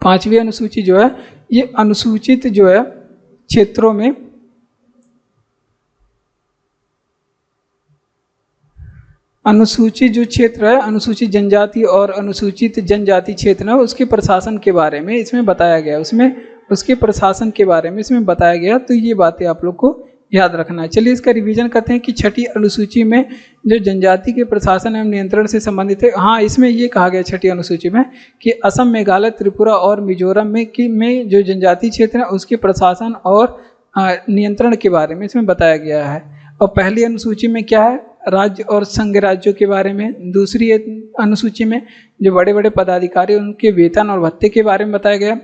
पांचवी अनुसूची जो है ये अनुसूचित जो है क्षेत्रों में अनुसूचित जो क्षेत्र है, अनुसूचित जनजाति और अनुसूचित जनजाति क्षेत्र है, उसके प्रशासन के बारे में इसमें बताया गया, उसके प्रशासन के बारे में इसमें बताया गया। तो ये बातें आप लोग को याद रखना है। चलिए इसका रिवीजन करते हैं कि छठी अनुसूची में जो जनजाति के प्रशासन एवं नियंत्रण से संबंधित है, हाँ इसमें ये कहा गया छठी अनुसूची में कि असम, मेघालय, त्रिपुरा और मिजोरम में जो जनजाति क्षेत्र है उसके प्रशासन और नियंत्रण के बारे में इसमें बताया गया है। और पहली अनुसूची में क्या है, राज्य और संघ राज्यों के बारे में। दूसरी अनुसूची में जो बड़े बड़े पदाधिकारी उनके वेतन और भत्ते के बारे में बताया गया।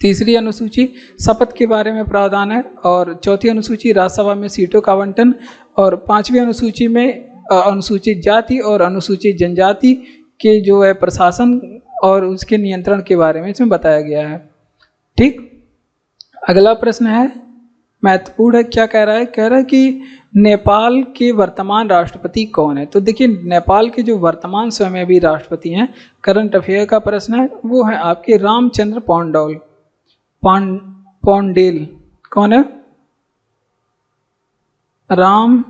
तीसरी अनुसूची शपथ के बारे में प्रावधान है। और चौथी अनुसूची राज्यसभा में सीटों का आवंटन। और पांचवी अनुसूची में अनुसूचित जाति और अनुसूचित जनजाति के जो है प्रशासन और उसके नियंत्रण के बारे में इसमें बताया गया है। ठीक, अगला प्रश्न है, महत्वपूर्ण है, क्या कह रहा है, कह रहा है कि नेपाल के वर्तमान राष्ट्रपति कौन है। तो देखिए नेपाल के जो वर्तमान समय अभी राष्ट्रपति हैं, करंट अफेयर का प्रश्न है, वो है आपके रामचंद्र पौंडेल। कौन है, रामचंद्र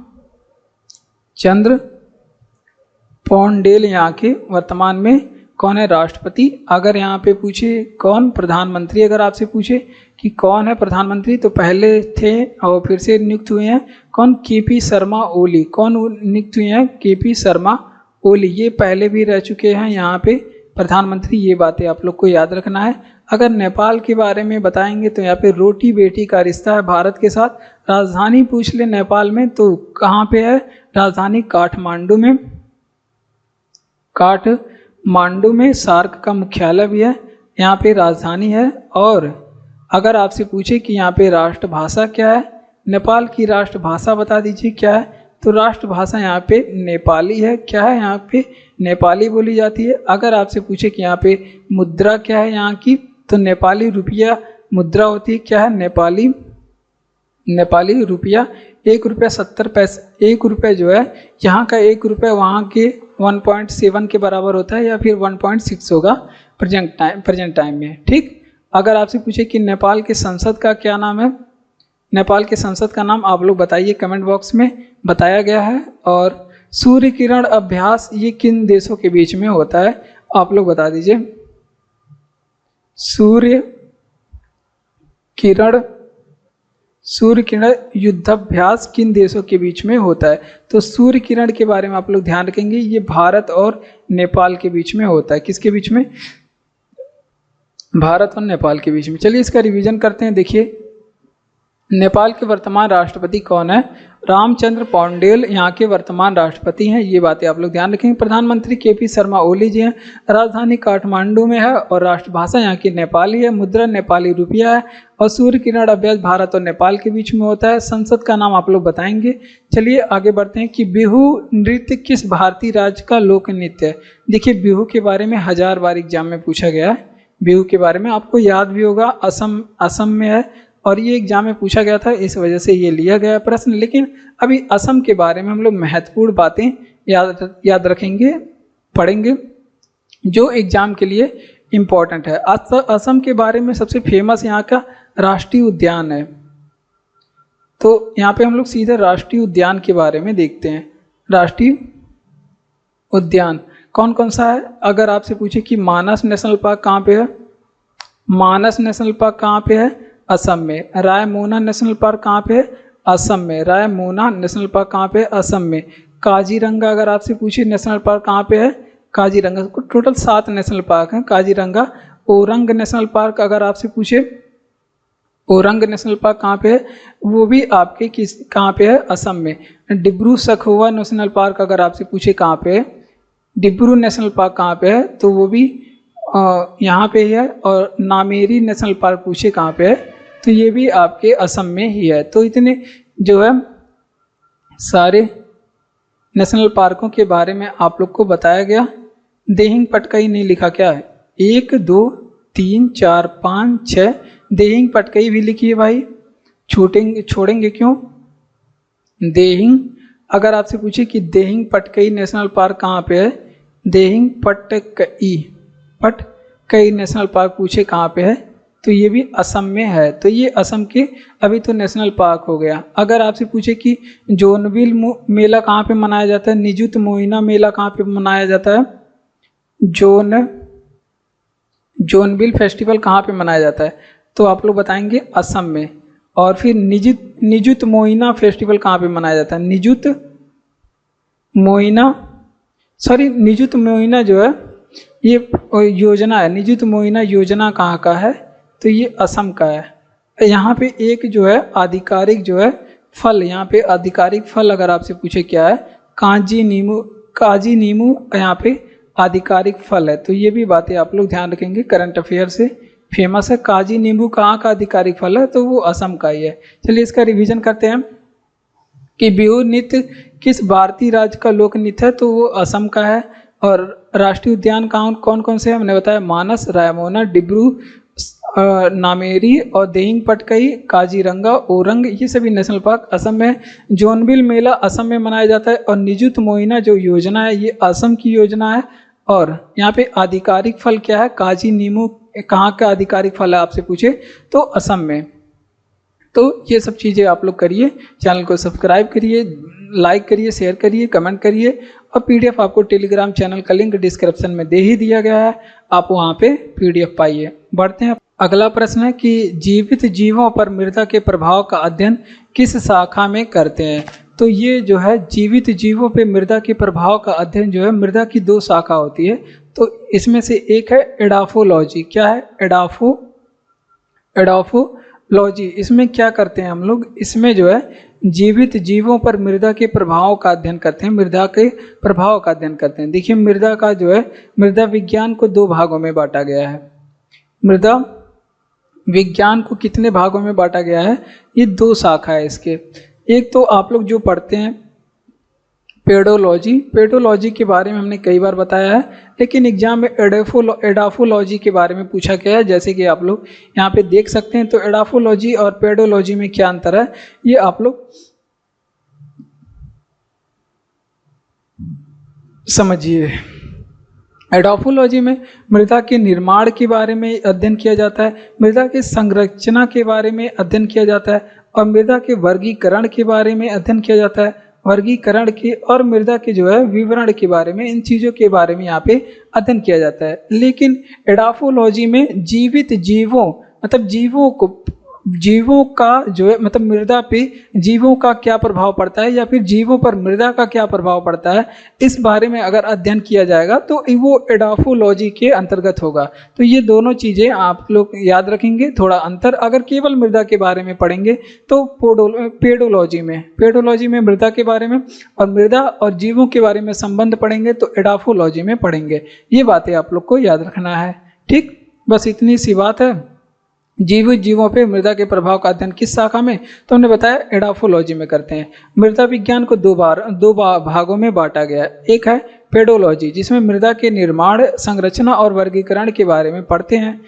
पौंडेल यहाँ के वर्तमान में कौन है राष्ट्रपति। अगर यहाँ पे पूछे कौन प्रधानमंत्री, अगर आपसे पूछे कि कौन है प्रधानमंत्री, तो पहले थे और फिर से नियुक्त हुए हैं कौन, केपी शर्मा ओली। कौन नियुक्त हुए हैं, केपी शर्मा ओली, ये पहले भी रह चुके हैं यहाँ पे प्रधानमंत्री। ये बातें आप लोग को याद रखना है। अगर नेपाल के बारे में बताएंगे तो यहाँ पे रोटी बेटी का रिश्ता है भारत के साथ। राजधानी पूछ ले नेपाल में तो कहाँ पे है, राजधानी काठमांडू में। काठमांडू में सार्क का मुख्यालय भी है, यहाँ पे राजधानी है। और अगर आपसे पूछे कि यहाँ पे राष्ट्रभाषा क्या है, नेपाल की राष्ट्रभाषा बता दीजिए क्या है, तो राष्ट्रभाषा यहाँ पे नेपाली है। क्या है, यहाँ पे नेपाली बोली जाती है। अगर आपसे पूछे कि यहाँ पे मुद्रा क्या है यहाँ की, तो नेपाली रुपया मुद्रा होती है। क्या है, नेपाली रुपया। 1 रुपया 70 पैसे, 1 रुपया जो है यहाँ का 1 रुपया वहाँ के 1.7 के बराबर होता है, या फिर 1.6 होगा प्रेजेंट टाइम में। ठीक, अगर आपसे पूछे कि नेपाल के संसद का क्या नाम है, नेपाल के संसद का नाम आप लोग बताइए, कमेंट बॉक्स में बताया गया है। और सूर्य किरण अभ्यास ये किन देशों के बीच में होता है, आप लोग बता दीजिए। सूर्य किरण युद्धाभ्यास किन देशों के बीच में होता है। तो सूर्य किरण के बारे में आप लोग ध्यान रखेंगे, ये भारत और नेपाल के बीच में होता है। किसके बीच में, भारत और नेपाल के बीच में। चलिए इसका रिवीजन करते हैं। देखिए नेपाल के वर्तमान राष्ट्रपति कौन है, रामचंद्र पौंडेल यहाँ के वर्तमान राष्ट्रपति हैं। ये बातें आप लोग ध्यान रखेंगे। प्रधानमंत्री केपी शर्मा ओली जी हैं। राजधानी काठमांडू में है और राष्ट्रभाषा यहाँ की नेपाली है। मुद्रा नेपाली रुपया है। और सूर्य किरण अभ्यास भारत और नेपाल के बीच में होता है। संसद का नाम आप लोग बताएंगे। चलिए आगे बढ़ते हैं कि बिहू नृत्य किस भारतीय राज्य का लोक नृत्य है। देखिए बिहू के बारे में 1000 बार एग्जाम में पूछा गया है। बिहू के बारे में आपको याद भी होगा, असम में है और ये एग्जाम में पूछा गया था, इस वजह से ये लिया गया प्रश्न। लेकिन अभी असम के बारे में हम लोग महत्वपूर्ण बातें याद रखेंगे, पढ़ेंगे, जो एग्जाम के लिए इम्पोर्टेंट है। असम के बारे में सबसे फेमस यहाँ का राष्ट्रीय उद्यान है। तो यहाँ पे हम लोग सीधे राष्ट्रीय उद्यान के बारे में देखते हैं। राष्ट्रीय उद्यान कौन कौन सा है। अगर आपसे पूछे कि मानस नेशनल पार्क कहाँ पे है, मानस नेशनल पार्क कहाँ पे है, असम में। रायमोना नेशनल पार्क कहाँ पे है, असम में। रायमोना नेशनल पार्क कहाँ पे है, असम में। काजीरंगा अगर आपसे पूछे नेशनल पार्क कहाँ पे है, काजीरंगा। टोटल 7 नेशनल पार्क हैं। काजीरंगा। ओरंग नेशनल पार्क अगर आपसे पूछे, ओरंग नेशनल पार्क कहाँ पे है, वो भी आपके कहाँ पे है, असम में। डिब्रू सखोवा नेशनल पार्क अगर आपसे पूछे कहाँ पे है, डिब्रू नेशनल पार्क कहाँ पे है, तो वो भी यहाँ पे ही है। और नामेरी नेशनल पार्क पूछे कहाँ पे है, तो ये भी आपके असम में ही है। तो इतने जो है सारे नेशनल पार्कों के बारे में आप लोग को बताया गया। देहिंग पटकाई नहीं लिखा क्या है, 1 2 3 4 5 6 देहिंग पटकाई भी लिखी है भाई, छोड़ेंगे क्यों। देहिंग अगर आपसे पूछे कि देहिंग पटकाई नेशनल पार्क कहाँ पे है, देहिंग पटकाई नेशनल पार्क पूछे कहाँ पे है, तो ये भी असम में है। तो ये असम के अभी तो नेशनल पार्क हो गया। अगर आपसे पूछे कि जोनबिल मेला कहाँ पे मनाया जाता है, निजुत मोइना मेला कहाँ पे मनाया जाता है, जोनबिल फेस्टिवल कहाँ पे मनाया जाता है, तो आप लोग बताएंगे असम में। और फिर निजुत मोइना फेस्टिवल कहाँ पे मनाया जाता है, निजुत मोइना जो है ये योजना है, निजुत मोइना योजना कहाँ का है, तो ये असम का है। यहाँ पे एक जो है आधिकारिक जो है फल, यहाँ पे आधिकारिक फल अगर आपसे पूछे क्या है, काजी नीमू यहाँ पे आधिकारिक फल है। तो ये भी बातें आप लोग ध्यान रखेंगे, करंट अफेयर से फेमस है। काजी नींबू कहाँ का आधिकारिक फल है, तो वो असम का ही है। चलिए इसका रिवीजन करते हैं कि बिहू नृत्य किस भारतीय राज्य का लोक नृत्य है, तो वो असम का है। और राष्ट्रीय उद्यान कौन कौन से हैं, हमने बताया मानस, रायमोना, डिब्रू, नामेरी और देहिंग पटकई, काजीरंगा, ओरंग, ये सभी नेशनल पार्क असम में। जोनबिल मेला असम में मनाया जाता है। और निजुत मोइना जो योजना है ये असम की योजना है। और यहाँ पे आधिकारिक फल क्या है, काजी नींबू कहाँ का आधिकारिक फल है आपसे पूछे, तो असम में। तो ये सब चीज़ें आप लोग करिए, चैनल को सब्सक्राइब करिए, लाइक करिए, शेयर करिए, कमेंट करिए। और पीडीएफ आपको टेलीग्राम चैनल का लिंक डिस्क्रिप्शन में दे ही दिया गया है, आप वहाँ पे पीडीएफ पाइए। बढ़ते हैं। अगला प्रश्न है कि जीवित जीवों पर मृदा के प्रभाव का अध्ययन किस शाखा में करते हैं, तो ये जो है जीवित जीवों पे मृदा के प्रभाव का अध्ययन जो है, मृदा की 2 शाखा होती है। तो इसमें से एक है एडाफोलॉजी। क्या है, एडाफोलॉजी। इसमें क्या करते हैं हम लोग, इसमें जो है जीवित जीवों पर मृदा के प्रभाव का अध्ययन करते हैं, मृदा के प्रभाव का अध्ययन करते हैं। देखिए मृदा का जो है, मृदा विज्ञान को 2 भागों में बांटा गया है। मृदा विज्ञान को कितने भागों में बांटा गया है, ये 2 शाखा है इसके। एक तो आप लोग जो पढ़ते हैं पेडोलॉजी के बारे में हमने कई बार बताया है, लेकिन एग्जाम में एडाफोलॉजी के बारे में पूछा गया है। जैसे कि आप लोग यहाँ पे देख सकते हैं, तो एडाफोलॉजी और पेडोलॉजी में क्या अंतर है, ये आप लोग समझिए। एडाफोलॉजी में मृदा के निर्माण के बारे में अध्ययन किया जाता है, मृदा के संरचना के बारे में अध्ययन किया जाता है, और मृदा के वर्गीकरण के बारे में अध्ययन किया जाता है, वर्गीकरण के और मृदा के जो है विवरण के बारे में, इन चीज़ों के बारे में यहाँ पे अध्ययन किया जाता है। लेकिन एडाफोलॉजी में जीवित जीवों मतलब जीवों का जो है मतलब मृदा पे जीवों का क्या प्रभाव पड़ता है, या फिर जीवों पर मृदा का क्या प्रभाव पड़ता है, इस बारे में अगर अध्ययन किया जाएगा तो वो एडाफोलॉजी के अंतर्गत होगा। तो ये दोनों चीज़ें आप लोग याद रखेंगे, थोड़ा अंतर। अगर केवल मृदा के बारे में पढ़ेंगे तो पेडोलॉजी में मृदा के बारे में, और मृदा और जीवों के बारे में संबंध पढ़ेंगे तो एडाफोलॉजी में पढ़ेंगे। ये बातें आप लोग को याद रखना है, ठीक। बस इतनी सी बात है। जीवित जीवों पे मृदा के प्रभाव का अध्ययन किस शाखा में, तो हमने बताया एडाफोलॉजी में करते हैं। मृदा विज्ञान को 2 भागों में बांटा गया है। एक है पेडोलॉजी, जिसमें मृदा के निर्माण, संरचना और वर्गीकरण के बारे में पढ़ते हैं,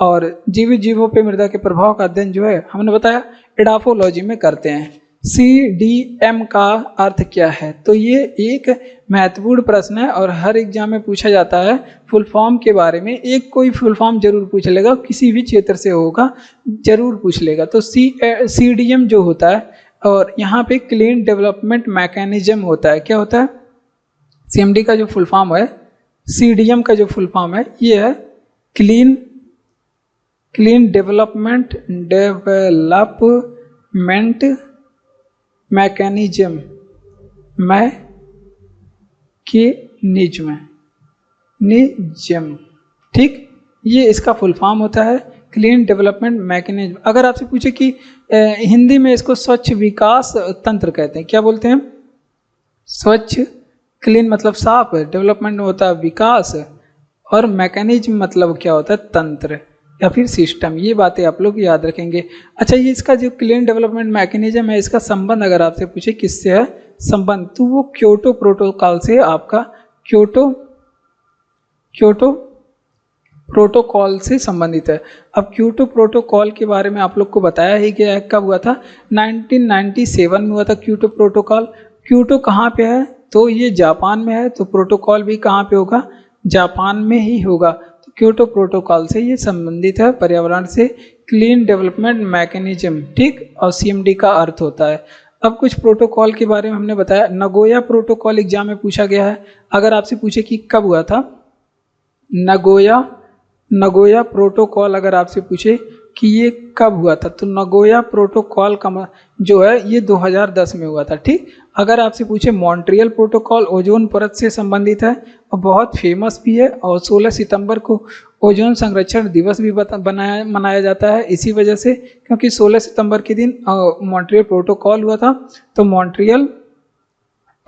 और जीवित जीवों पे मृदा के प्रभाव का अध्ययन जो है हमने बताया एडाफोलॉजी में करते हैं। CDM का अर्थ क्या है, तो ये एक महत्वपूर्ण प्रश्न है और हर एग्जाम में पूछा जाता है। फुल फॉर्म के बारे में एक कोई फुल फॉर्म जरूर पूछ लेगा, किसी भी क्षेत्र से होगा जरूर पूछ लेगा। तो CDM जो होता है, और यहाँ पे क्लीन डेवलपमेंट मैकेनिज्म होता है। क्या होता है, CMD का जो फुल फॉर्म है, CDM का जो फुल फॉर्म है, ये है क्लीन डेवलपमेंट मैकेनिज्म, ठीक। ये इसका फुल फॉर्म होता है क्लीन डेवलपमेंट मैकेनिज्म। अगर आपसे पूछे कि हिंदी में इसको स्वच्छ विकास तंत्र कहते हैं, क्या बोलते हैं, स्वच्छ, क्लीन मतलब साफ, डेवलपमेंट होता है विकास, और मैकेनिज्म मतलब क्या होता है, तंत्र या फिर सिस्टम। ये बातें आप लोग याद रखेंगे। अच्छा, ये इसका जो क्लीन डेवलपमेंट मैकेनिज्म है, इसका संबंध अगर आपसे पूछे किससे है संबंध, तो वो क्योटो प्रोटोकॉल से, आपका क्योटो प्रोटोकॉल से संबंधित है। अब क्योटो प्रोटोकॉल के बारे में आप लोग को बताया ही गया है, कब हुआ था, 1997 में हुआ था क्योटो प्रोटोकॉल। क्योटो कहाँ पे है, तो ये जापान में है, तो प्रोटोकॉल भी कहाँ पे होगा, जापान में ही होगा। तो क्योटो प्रोटोकॉल से ये संबंधित है, पर्यावरण से, क्लीन डेवलपमेंट मैकेनिज्म, ठीक, और CMD का अर्थ होता है। अब कुछ प्रोटोकॉल के बारे में हमने बताया। नगोया प्रोटोकॉल एग्जाम में पूछा गया है। अगर आपसे पूछे कि कब हुआ था, नगोया प्रोटोकॉल अगर आपसे पूछे कि ये कब हुआ था, तो नगोया प्रोटोकॉल का जो है ये 2010 में हुआ था, ठीक। अगर आपसे पूछे मॉन्ट्रियल प्रोटोकॉल ओजोन परत से संबंधित है और बहुत फेमस भी है, और 16 सितंबर को ओजोन संरक्षण दिवस भी मनाया जाता है इसी वजह से, क्योंकि 16 सितंबर के दिन मॉन्ट्रियल प्रोटोकॉल हुआ था। तो मॉन्ट्रियल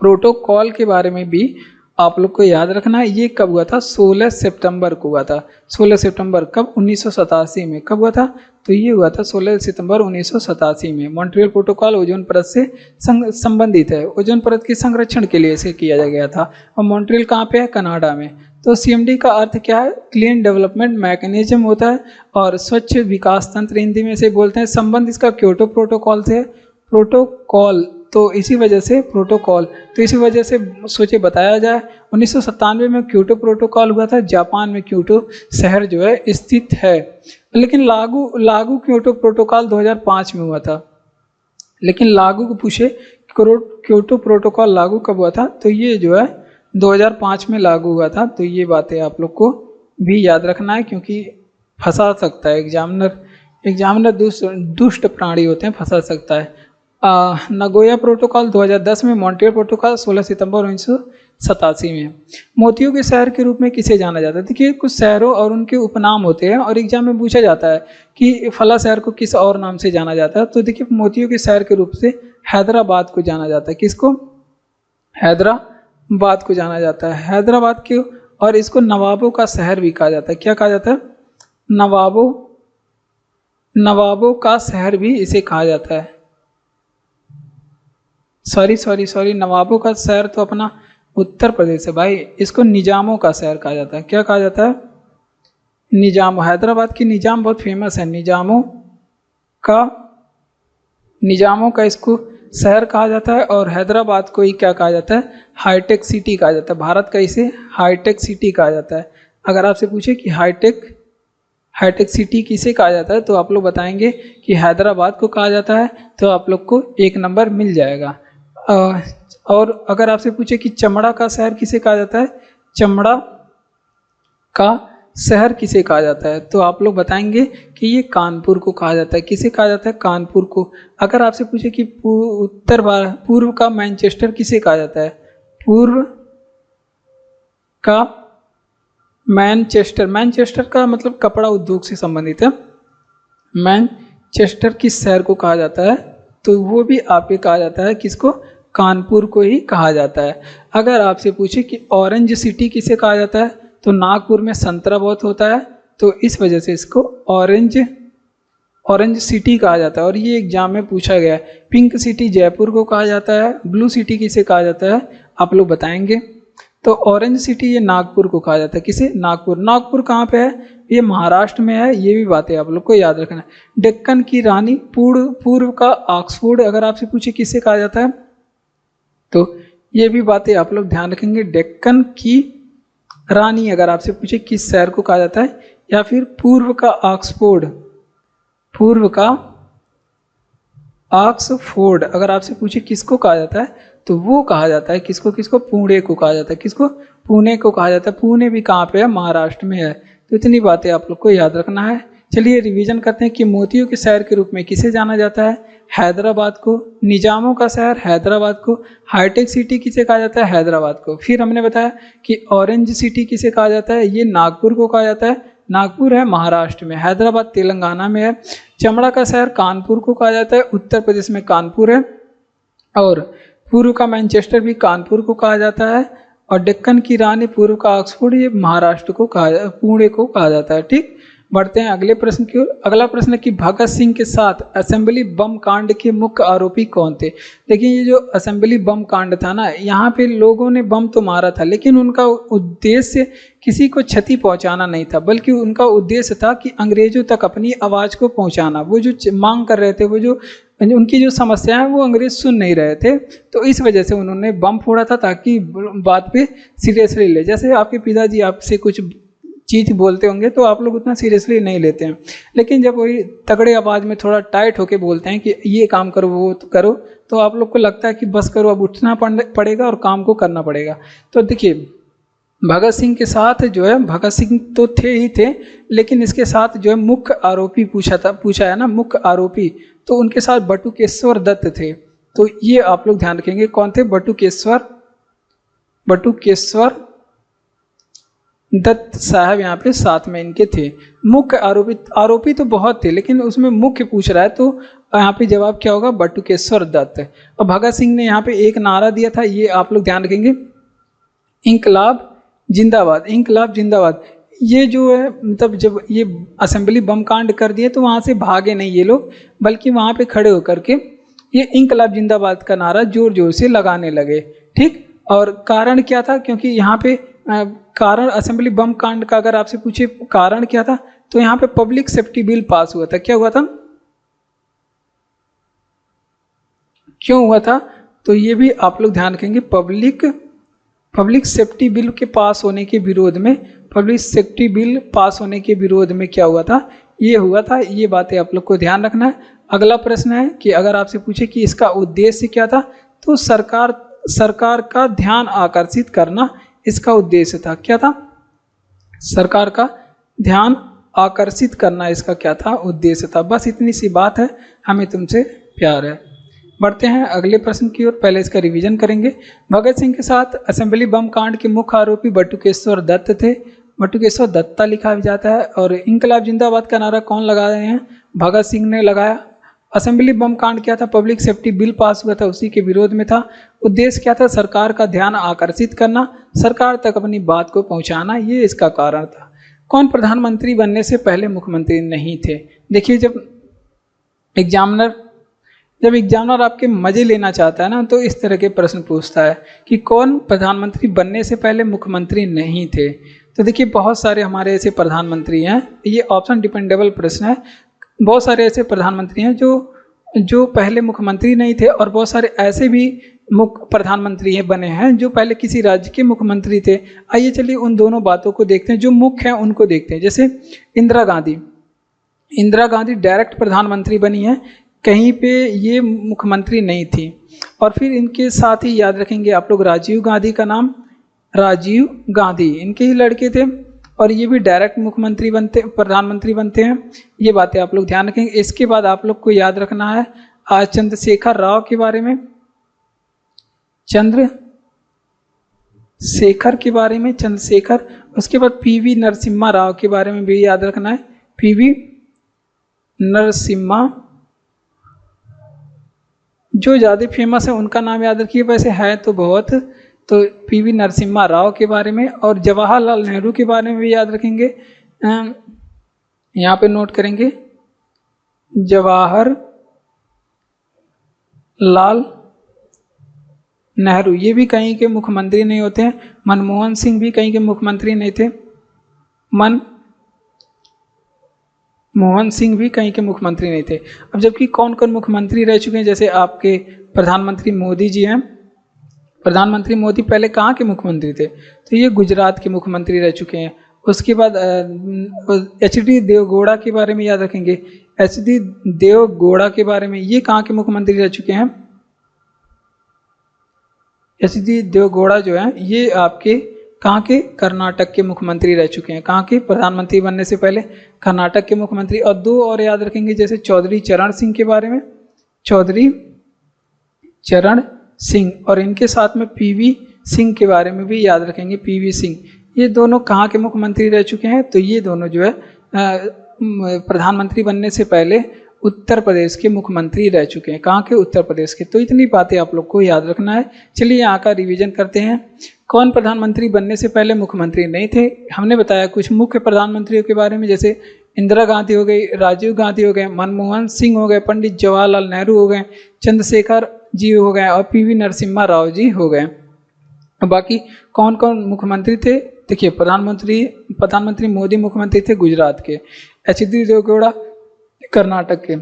प्रोटोकॉल के बारे में भी आप लोग को याद रखना है। ये कब हुआ था, 16 सितंबर को हुआ था। 16 सितंबर कब, 1987 में। कब हुआ था, तो ये हुआ था 16 सितंबर 1987 में। मॉन्ट्रियल प्रोटोकॉल ओजोन परत से संबंधित है, ओजोन परत के संरक्षण के लिए इसे किया गया था। और मॉन्ट्रियल कहाँ पे है, कनाडा में। तो CMD का अर्थ क्या है, क्लीन डेवलपमेंट मैकेनिज्म होता है, और स्वच्छ विकास तंत्र हिंदी में से बोलते हैं। संबंध इसका क्योटो प्रोटोकॉल से, प्रोटोकॉल तो इसी वजह से प्रोटोकॉल, तो इसी वजह से सोचे बताया जाए। 1997 में क्योटो प्रोटोकॉल हुआ था, जापान में क्योटो शहर जो है स्थित है। लेकिन लागू क्योटो प्रोटोकॉल 2005 में हुआ था। लेकिन लागू को पूछे क्योटो प्रोटोकॉल लागू कब हुआ था, तो ये जो है 2005 में लागू हुआ था। तो ये बातें आप लोग को भी याद रखना है, क्योंकि फंसा सकता है एग्जामिनर दुष्ट प्राणी होते हैं, फंसा सकता है। नगोया प्रोटोकॉल 2010 में, मॉन्ट्रियल प्रोटोकॉल 16 सितंबर 1987 में। मोतियों के शहर के रूप में किसे जाना जाता है? देखिए कुछ शहरों और उनके उपनाम होते हैं और एग्जाम में पूछा जाता है कि फला शहर को किस और नाम से जाना जाता है। तो देखिए मोतियों के शहर के रूप से हैदराबाद को जाना जाता है। किसको? हैदराबाद को जाना जाता है। हैदराबाद क्यों? और इसको नवाबों का शहर भी कहा जाता है। क्या कहा जाता है? नवाबों का शहर भी इसे कहा जाता है। सॉरी, नवाबों का शहर तो अपना उत्तर प्रदेश है भाई, इसको निजामों का शहर कहा जाता है। क्या कहा जाता है? निजाम। हैदराबाद की निजाम बहुत फेमस है, निजामों का इसको शहर कहा जाता है। और हैदराबाद को ही क्या कहा जाता है? हाईटेक सिटी कहा जाता है। भारत का इसे हाईटेक सिटी कहा जाता है। अगर आपसे पूछे कि हाईटेक सिटी किसे कहा जाता है, तो आप लोग बताएंगे कि हैदराबाद को कहा जाता है, तो आप लोग को 1 नंबर मिल जाएगा। और अगर आपसे पूछे कि चमड़ा का शहर किसे कहा जाता है, चमड़ा का शहर किसे कहा जाता है, तो आप लोग बताएंगे कि ये कानपुर को कहा जाता है। किसे कहा जाता है? कानपुर को। अगर आपसे पूछे कि पूर्व का मैनचेस्टर किसे कहा जाता है, पूर्व का मैनचेस्टर का मतलब कपड़ा उद्योग से संबंधित है। मैनचेस्टर किस शहर को कहा जाता है, तो वो भी आपके कहा जाता है, किसको? कानपुर को ही कहा जाता है। अगर आपसे पूछे कि ऑरेंज सिटी किसे कहा जाता है, तो नागपुर में संतरा बहुत होता है, तो इस वजह से इसको ऑरेंज सिटी कहा जाता है। और ये एग्जाम में पूछा गया है। पिंक सिटी जयपुर को कहा जाता है। ब्लू सिटी किसे कहा जाता है, आप लोग बताएंगे। तो ऑरेंज सिटी ये नागपुर को कहा जाता है। किसे? नागपुर कहाँ पे है? ये महाराष्ट्र में है। ये भी बातें आप लोग को याद रखना है। डेक्कन की रानी, पूर्व का ऑक्सफोर्ड अगर आपसे पूछे किसे कहा जाता है, तो ये भी बातें आप लोग ध्यान रखेंगे। डेक्कन की रानी अगर आपसे पूछे किस शहर को कहा जाता है, या फिर पूर्व का ऑक्सफोर्ड अगर आपसे पूछे किसको कहा जाता है, तो वो कहा जाता है किसको? पुणे को कहा जाता है। किसको? पुणे को कहा जाता है। पुणे भी कहाँ पे है? महाराष्ट्र में है। तो इतनी बातें आप लोग को याद रखना है। चलिए रिवीजन करते हैं कि मोतियों के शहर के रूप में किसे जाना जाता है? हैदराबाद को। निजामों का शहर हैदराबाद को। हाईटेक सिटी किसे कहा जाता है? हैदराबाद को। फिर हमने बताया कि ऑरेंज सिटी किसे कहा जाता है, ये नागपुर को कहा जाता है। नागपुर है महाराष्ट्र में, हैदराबाद तेलंगाना में है। चमड़ा का शहर कानपुर को कहा जाता है, उत्तर प्रदेश में कानपुर है। और पूर्व का मैनचेस्टर भी कानपुर को कहा जाता है। और डेक्कन की रानी, पूर्व का ऑक्सफोर्ड, ये महाराष्ट्र को पुणे को कहा जाता है। ठीक, बढ़ते हैं अगले प्रश्न की ओर। अगला प्रश्न है कि भगत सिंह के साथ असेंबली बम कांड के मुख्य आरोपी कौन थे? देखिए ये जो असेंबली बम कांड था ना, यहाँ पे लोगों ने बम तो मारा था, लेकिन उनका उद्देश्य किसी को क्षति पहुंचाना नहीं था, बल्कि उनका उद्देश्य था कि अंग्रेजों तक अपनी आवाज़ को पहुंचाना। वो जो मांग कर रहे थे, वो जो उनकी जो समस्याएं वो अंग्रेज सुन नहीं रहे थे, तो इस वजह से उन्होंने बम फोड़ा था, ताकि बात पे सीरियसली ले। जैसे आपके पिताजी आपसे कुछ चीज़ बोलते होंगे तो आप लोग उतना सीरियसली नहीं लेते हैं, लेकिन जब वही तगड़े आवाज़ में थोड़ा टाइट होके बोलते हैं कि ये काम करो वो करो, तो आप लोग को लगता है कि बस करो, अब उठना पड़ेगा और काम को करना पड़ेगा। तो देखिए भगत सिंह के साथ जो है, भगत सिंह तो थे ही थे, लेकिन इसके साथ जो है मुख्य आरोपी पूछा है ना, मुख्य आरोपी, तो उनके साथ बटुकेश्वर दत्त थे। तो ये आप लोग ध्यान रखेंगे कौन थे, बटुकेश्वर दत्त साहब यहाँ पे साथ में इनके थे। मुख्य आरोपी तो बहुत थे, लेकिन उसमें मुख्य पूछ रहा है तो यहाँ पे जवाब क्या होगा, बटुकेश्वर दत्त। और भगत सिंह ने यहाँ पे एक नारा दिया था, ये आप लोग ध्यान रखेंगे, इंकलाब जिंदाबाद, इंकलाब जिंदाबाद। ये जो है मतलब जब ये असेंबली बम कांड कर दिए तो वहाँ से भागे नहीं ये लोग, बल्कि वहाँ पे खड़े होकर के ये इंकलाब जिंदाबाद का नारा जोर जोर से लगाने लगे। ठीक, और कारण क्या था, क्योंकि यहाँ पे कारण असेंबली बम कांड का अगर आपसे पूछे कारण क्या था, तो यहाँ पे पब्लिक सेफ्टी बिल पास हुआ था। क्या हुआ था, क्यों हुआ था, तो ये भी आप लोग ध्यान रखेंगे। पब्लिक सेफ्टी बिल के पास होने के विरोध में, पब्लिक सेफ्टी बिल पास होने के विरोध में क्या हुआ था, ये हुआ था। ये बातें आप लोग को ध्यान रखना है। अगला प्रश्न है कि अगर आपसे पूछे कि इसका उद्देश्य क्या था, तो सरकार का ध्यान आकर्षित करना इसका उद्देश्य था। क्या था, सरकार का ध्यान आकर्षित करना इसका क्या था, उद्देश्य था। बस इतनी सी बात है, हमें तुमसे प्यार है। बढ़ते हैं अगले प्रश्न की ओर, पहले इसका रिवीजन करेंगे। भगत सिंह के साथ असेंबली बम कांड के मुख्य आरोपी बटुकेश्वर दत्त थे, बटुकेश्वर दत्ता लिखा भी जाता है। और इंकलाब जिंदाबाद का नारा कौन लगा रहे हैं, भगत सिंह ने लगाया। असेंबली बम कांड क्या था, पब्लिक सेफ्टी बिल पास हुआ था, उसी के विरोध में था। उद्देश्य क्या था, सरकार का ध्यान आकर्षित करना, सरकार तक अपनी बात को पहुंचाना, ये इसका कारण था। कौन प्रधानमंत्री बनने से पहले मुख्यमंत्री नहीं थे। देखिए जब एग्जामिनर आपके मजे लेना चाहता है ना, तो इस तरह के प्रश्न पूछता है कि कौन प्रधानमंत्री बनने से पहले मुख्यमंत्री नहीं थे। तो देखिए बहुत सारे हमारे ऐसे प्रधानमंत्री हैं, ये ऑप्शन डिपेंडेबल प्रश्न है। बहुत सारे ऐसे प्रधानमंत्री हैं जो पहले मुख्यमंत्री नहीं थे, और बहुत सारे ऐसे भी मुख्य प्रधानमंत्री बने हैं जो पहले किसी राज्य के मुख्यमंत्री थे। आइए चलिए उन दोनों बातों को देखते हैं, जो मुख्य हैं उनको देखते हैं। जैसे इंदिरा गांधी डायरेक्ट प्रधानमंत्री बनी है, कहीं पे ये मुख्यमंत्री नहीं थी। और फिर इनके साथ ही याद रखेंगे आप लोग राजीव गांधी का नाम, राजीव गांधी इनके ही लड़के थे, और ये भी डायरेक्ट प्रधानमंत्री बनते हैं। ये बातें आप लोग ध्यान रखेंगे। इसके बाद आप लोग को याद रखना है चंद्रशेखर राव के बारे में, चंद्रशेखर। उसके बाद पीवी नरसिम्हा राव के बारे में भी याद रखना है, पीवी नरसिम्हा। जो ज़्यादा फेमस है उनका नाम याद रखिए, वैसे है तो बहुत, तो पीवी नरसिम्हा राव के बारे में। और जवाहरलाल नेहरू के बारे में भी याद रखेंगे, यहाँ पे नोट करेंगे, जवाहरलाल नेहरू ये भी कहीं के मुख्यमंत्री नहीं होते हैं। मनमोहन सिंह भी कहीं के मुख्यमंत्री नहीं थे, मनमोहन सिंह भी कहीं के मुख्यमंत्री नहीं थे। अब जबकि कौन कौन मुख्यमंत्री रह चुके हैं, जैसे आपके प्रधानमंत्री मोदी जी हैं। प्रधानमंत्री मोदी पहले कहाँ के मुख्यमंत्री थे, तो ये गुजरात के मुख्यमंत्री रह चुके हैं। उसके बाद एच.डी. देवगौड़ा के बारे में याद रखेंगे, एच.डी. देवगौड़ा के बारे में, ये कहाँ के मुख्यमंत्री रह चुके हैं। एच.डी. देवगौड़ा जो है ये आपके कहाँ के, कर्नाटक के मुख्यमंत्री रह चुके हैं। कहाँ के, प्रधानमंत्री बनने से पहले कर्नाटक के मुख्यमंत्री। और दो और याद रखेंगे, जैसे चौधरी चरण सिंह के बारे में, चौधरी चरण सिंह, और इनके साथ में पीवी सिंह के बारे में भी याद रखेंगे, पीवी सिंह। ये दोनों कहाँ के मुख्यमंत्री रह चुके हैं, तो ये दोनों जो है प्रधानमंत्री बनने से पहले उत्तर प्रदेश के मुख्यमंत्री रह चुके हैं। कहाँ के, उत्तर प्रदेश के। तो इतनी बातें आप लोग को याद रखना है। चलिए यहाँ का रिवीजन करते हैं। कौन प्रधानमंत्री बनने से पहले मुख्यमंत्री नहीं थे, हमने बताया कुछ मुख्य प्रधानमंत्रियों के बारे में, जैसे इंदिरा गांधी हो गई, राजीव गांधी हो गए, मनमोहन सिंह हो गए, पंडित जवाहरलाल नेहरू हो गए, चंद्रशेखर जी हो गए, और पीवी नरसिम्हा राव जी हो गए। बाकी कौन कौन मुख्यमंत्री थे, देखिए प्रधानमंत्री मोदी मुख्यमंत्री थे गुजरात के, एच.डी. देवगौड़ा कर्नाटक के,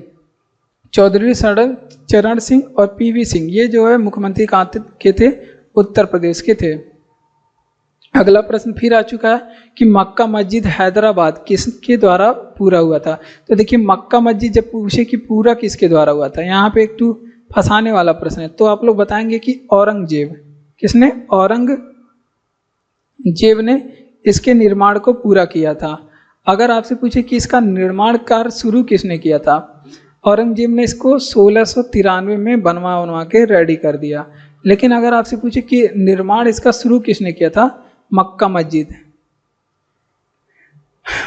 चौधरी चरण सिंह और पीवी सिंह ये जो है मुख्यमंत्री कहाँ के थे, उत्तर प्रदेश के थे। अगला प्रश्न फिर आ चुका है कि मक्का मस्जिद हैदराबाद किसके द्वारा पूरा हुआ था। तो देखिए मक्का मस्जिद जब पूछे कि पूरा किसके द्वारा हुआ था, यहाँ पे एक तो फंसाने वाला प्रश्न है। तो आप लोग बताएंगे कि औरंगजेब, किसने, औरंगजेब ने इसके निर्माण को पूरा किया था। अगर आपसे पूछे कि इसका निर्माण कार्य शुरू किसने किया था, औरंगजेब ने इसको 1693 में बनवा के रेडी कर दिया। लेकिन अगर आपसे पूछे कि निर्माण इसका शुरू किसने किया था, मक्का मस्जिद,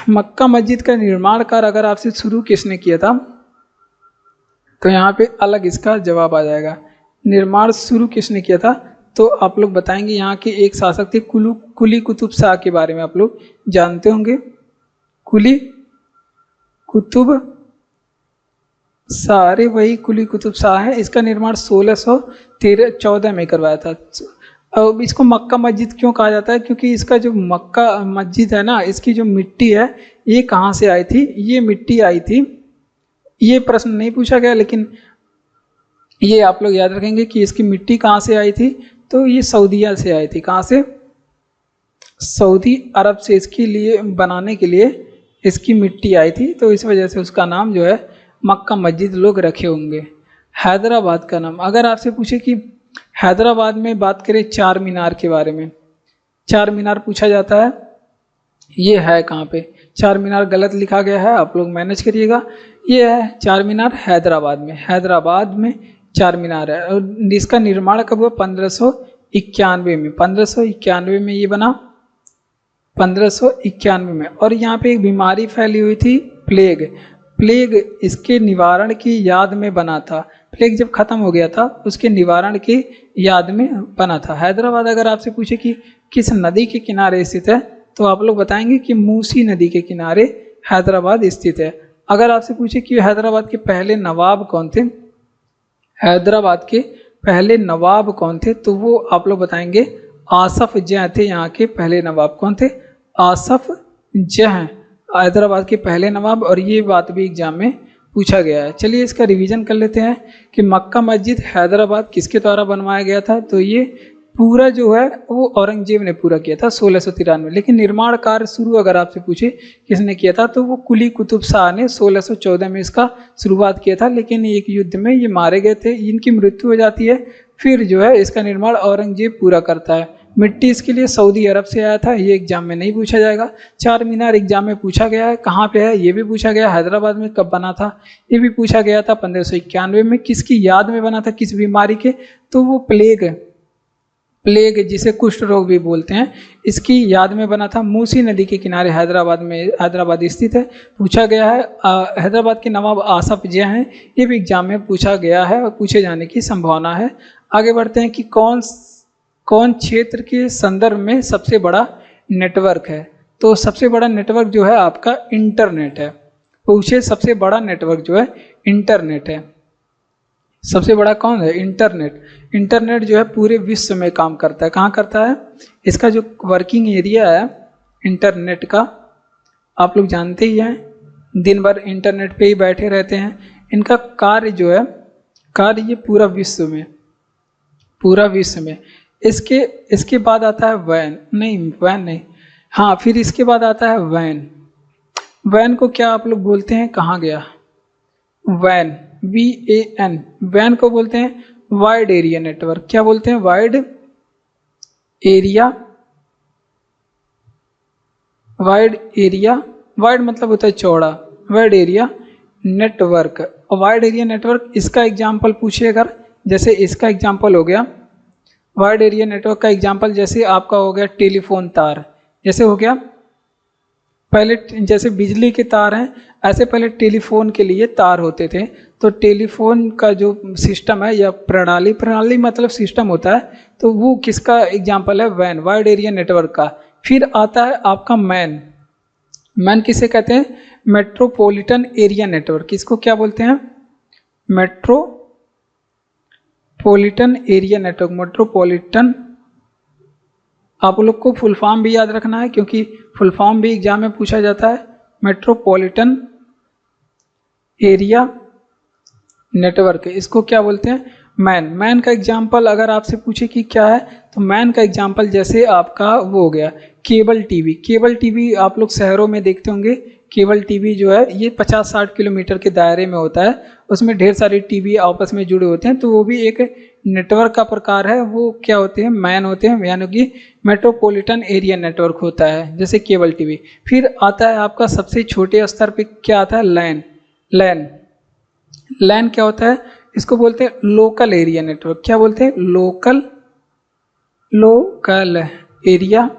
मक्का मस्जिद का निर्माण कार्य अगर आपसे शुरू किसने किया था, तो यहाँ पे अलग इसका जवाब आ जाएगा। निर्माण शुरू किसने किया था, तो आप लोग बताएंगे यहाँ के एक शासक थे कुली कुतुब शाह के बारे में आप लोग जानते होंगे। कुली कुतुब शाह, अरे वही कुली कुतुब शाह है। इसका निर्माण 1614 में करवाया था। अब इसको मक्का मस्जिद क्यों कहा जाता है, क्योंकि इसका जो मक्का मस्जिद है ना, इसकी जो मिट्टी है ये कहाँ से आई थी, ये मिट्टी आई थी। ये प्रश्न नहीं पूछा गया, लेकिन ये आप लोग याद रखेंगे कि इसकी मिट्टी कहाँ से आई थी, तो ये सऊदीया से आई थी। कहाँ से, सऊदी अरब से इसके लिए बनाने के लिए इसकी मिट्टी आई थी, तो इस वजह से उसका नाम जो है मक्का मस्जिद लोग रखे होंगे। हैदराबाद का नाम, अगर आपसे पूछे कि हैदराबाद में बात करें चार मीनार के बारे में, चार मीनार पूछा जाता है, ये है कहाँ पे, चार मीनार गलत लिखा गया है, आप लोग मैनेज करिएगा। ये है चार मीनार हैदराबाद में, हैदराबाद में चार मीनार है। और इसका निर्माण कब हुआ, 1591 में, 1591 में ये बना, 1591 में। और यहाँ पे एक बीमारी फैली हुई थी, प्लेग, प्लेग इसके निवारण की याद में बना था। प्लेग जब खत्म हो गया था उसके निवारण की याद में बना था। हैदराबाद अगर आपसे पूछे कि किस नदी के किनारे स्थित है, तो आप लोग बताएंगे कि मूसी नदी के किनारे हैदराबाद स्थित है। अगर आपसे पूछे कि हैदराबाद के पहले नवाब कौन थे, हैदराबाद के पहले नवाब कौन थे, तो वो आप लोग बताएंगे आसफ जह थे। यहाँ के पहले नवाब कौन थे, आसफ जह, हैदराबाद के पहले नवाब। और ये बात भी एग्जाम में पूछा गया है। चलिए इसका रिवीजन कर लेते हैं कि मक्का मस्जिद हैदराबाद किसके द्वारा बनवाया गया था। तो ये पूरा जो है वो औरंगजेब ने पूरा किया था 1693। लेकिन निर्माण कार्य शुरू अगर आपसे पूछे किसने किया था, तो वो कुली कुतुब शाह ने 1614 में इसका शुरुआत किया था। लेकिन एक युद्ध में ये मारे गए थे, इनकी मृत्यु हो जाती है, फिर जो है इसका निर्माण औरंगजेब पूरा करता है। मिट्टी इसके लिए सऊदी अरब से आया था, ये एग्जाम में नहीं पूछा जाएगा। चार मीनार एग्जाम में पूछा गया है, कहाँ पे है ये भी पूछा गया। हैदराबाद में कब बना था ये भी पूछा गया था, 1591 में। किसकी याद में बना था, किस बीमारी के, तो वो प्लेग, प्लेग जिसे कुष्ठ रोग भी बोलते हैं, इसकी याद में बना था। मूसी नदी के किनारे हैदराबाद में, हैदराबाद स्थित है, पूछा गया है। हैदराबाद के नवाब आसफ जह हैं, ये भी एग्जाम में पूछा गया है और पूछे जाने की संभावना है। आगे बढ़ते हैं कि कौन क्षेत्र के संदर्भ में सबसे बड़ा नेटवर्क है। तो सबसे बड़ा नेटवर्क जो है आपका इंटरनेट है। पूछे सबसे बड़ा नेटवर्क जो है इंटरनेट है। सबसे बड़ा कौन है, इंटरनेट। इंटरनेट जो है पूरे विश्व में काम करता है। कहाँ करता है, इसका जो वर्किंग एरिया है इंटरनेट का, आप लोग जानते ही हैं, दिन भर इंटरनेट पे ही बैठे रहते हैं। इनका कार्य जो है, कार्य ये पूरा विश्व में, पूरा विश्व में। इसके बाद आता है वैन, नहीं, हाँ, फिर इसके बाद आता है वैन। वैन को क्या आप लोग बोलते हैं, कहाँ गया, वैन, VAN, वैन को बोलते हैं वाइड एरिया नेटवर्क। क्या बोलते हैं, wide area, wide area, wide मतलब होता है चौड़ा, wide area network. Wide area network इसका एग्जाम्पल पूछिए अगर, जैसे इसका एग्जाम्पल हो गया वाइड एरिया नेटवर्क का एग्जाम्पल, जैसे आपका हो गया टेलीफोन तार, जैसे हो गया पहले, जैसे बिजली के तार हैं ऐसे पहले टेलीफोन के लिए तार होते थे। तो टेलीफोन का जो सिस्टम है या प्रणाली मतलब सिस्टम होता है, तो वो किसका एग्जाम्पल है, वैन, वाइड एरिया नेटवर्क का। फिर आता है आपका मैन। मैन किसे कहते हैं, मेट्रोपॉलिटन एरिया नेटवर्क। किसको क्या बोलते हैं, मेट्रोपॉलिटन एरिया नेटवर्क। मेट्रोपॉलिटन, आप लोग को फुल फॉर्म भी याद रखना है क्योंकि फुल फॉर्म भी एग्जाम में पूछा जाता है। मेट्रोपॉलिटन एरिया नेटवर्क, इसको क्या बोलते हैं, मैन का एग्जाम्पल अगर आपसे पूछे कि क्या है, तो मैन का एग्जाम्पल जैसे आपका वो हो गया केबल टीवी आप लोग शहरों में देखते होंगे। केबल टीवी जो है ये 50-60 किलोमीटर के दायरे में होता है, उसमें ढेर सारे टीवी आपस में जुड़े होते हैं, तो वो भी एक नेटवर्क का प्रकार है। वो क्या होते हैं, मैन होते हैं, यानी कि मेट्रोपॉलिटन एरिया नेटवर्क होता है जैसे केबल टीवी। फिर आता है आपका सबसे छोटे स्तर पे क्या आता है, लैन क्या होता है, इसको बोलते हैं लोकल एरिया नेटवर्क। क्या बोलते हैं, लोकल एरिया,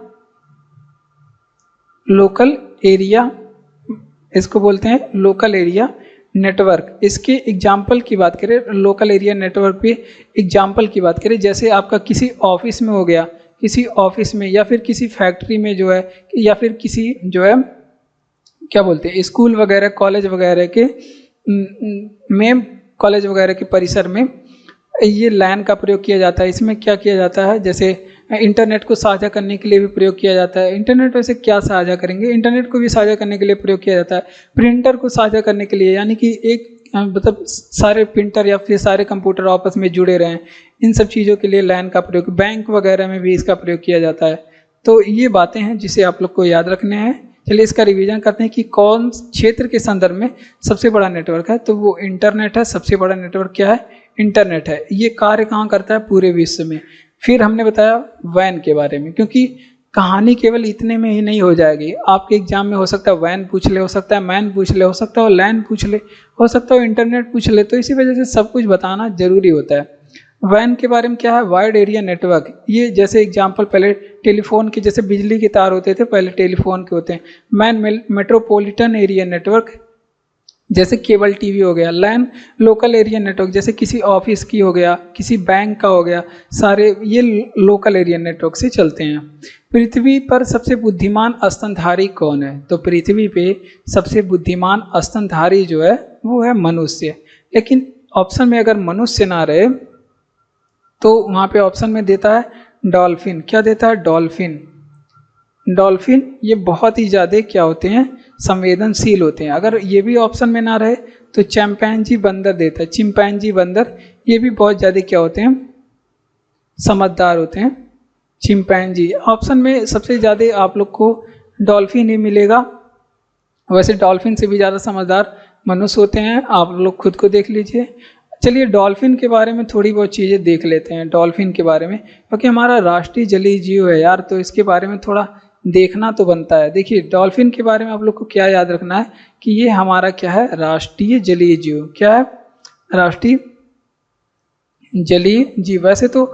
इसको बोलते हैं लोकल एरिया नेटवर्क। इसके एग्जाम्पल की बात करें, लोकल एरिया नेटवर्क पे एग्जाम्पल की बात करें, जैसे आपका किसी ऑफिस में हो गया, किसी ऑफिस में या फिर किसी फैक्ट्री में जो है, या फिर किसी जो है क्या बोलते हैं स्कूल वगैरह कॉलेज वगैरह के कॉलेज वगैरह के परिसर में ये लैन का प्रयोग किया जाता है। इसमें क्या किया जाता है, जैसे इंटरनेट को साझा करने के लिए भी प्रयोग किया जाता है। इंटरनेट वैसे क्या साझा करेंगे, इंटरनेट को भी साझा करने के लिए प्रयोग किया जाता है। प्रिंटर को साझा करने के लिए, यानी कि एक मतलब सारे प्रिंटर या फिर सारे कंप्यूटर आपस में जुड़े रहें, इन सब चीज़ों के लिए लैन का प्रयोग, बैंक वगैरह में भी इसका प्रयोग किया जाता है। तो ये बातें हैं जिसे आप लोग को याद रखने हैं। चलिए इसका रिवीजन करते हैं कि कौन क्षेत्र के संदर्भ में सबसे बड़ा नेटवर्क है, तो वो इंटरनेट है। सबसे बड़ा नेटवर्क क्या है, इंटरनेट है। ये कार्य कहाँ करता है, पूरे विश्व में। फिर हमने बताया वैन के बारे में, क्योंकि कहानी केवल इतने में ही नहीं हो जाएगी। आपके एग्जाम में हो सकता है वैन पूछ ले, हो सकता है मैन पूछ ले, हो सकता है लैन पूछ ले, हो सकता है इंटरनेट पूछ ले। तो इसी वजह से सब कुछ बताना जरूरी होता है। वैन के बारे में क्या है, वाइड एरिया नेटवर्क। ये जैसे एग्जांपल पहले टेलीफोन के, जैसे बिजली के तार होते थे पहले टेलीफोन के होते हैं। मैन मेट्रोपॉलिटन एरिया नेटवर्क जैसे केबल टीवी हो गया। लैन लोकल एरिया नेटवर्क जैसे किसी ऑफिस की हो गया, किसी बैंक का हो गया, सारे ये लोकल एरिया नेटवर्क से चलते हैं। पृथ्वी पर सबसे बुद्धिमान स्तनधारी कौन है, तो पृथ्वी पे सबसे बुद्धिमान स्तनधारी जो है वो है मनुष्य। लेकिन ऑप्शन में अगर मनुष्य ना रहे तो वहाँ पे ऑप्शन में देता है डॉल्फिन। क्या देता है, डॉल्फिन ये बहुत ही ज़्यादा क्या होते हैं, संवेदनशील होते हैं। अगर ये भी ऑप्शन में ना रहे तो चिंपैंजी बंदर देता है। चिंपैंजी बंदर ये भी बहुत ज़्यादा क्या होते हैं, समझदार होते हैं। चिंपैंजी ऑप्शन में सबसे ज़्यादा आप लोग को डॉल्फिन ही मिलेगा। वैसे डॉल्फिन से भी ज़्यादा समझदार मनुष्य होते हैं, आप लोग खुद को देख लीजिए। चलिए डॉल्फिन के बारे में थोड़ी बहुत चीज़ें देख लेते हैं। डॉल्फिन के बारे में, क्योंकि हमारा राष्ट्रीय जलीय जीव है यार, तो इसके बारे में थोड़ा देखना तो बनता है। देखिए डॉल्फिन के बारे में आप लोग को क्या याद रखना है कि ये हमारा क्या है, राष्ट्रीय जलीय जीव। क्या है, राष्ट्रीय जलीय जीव। वैसे तो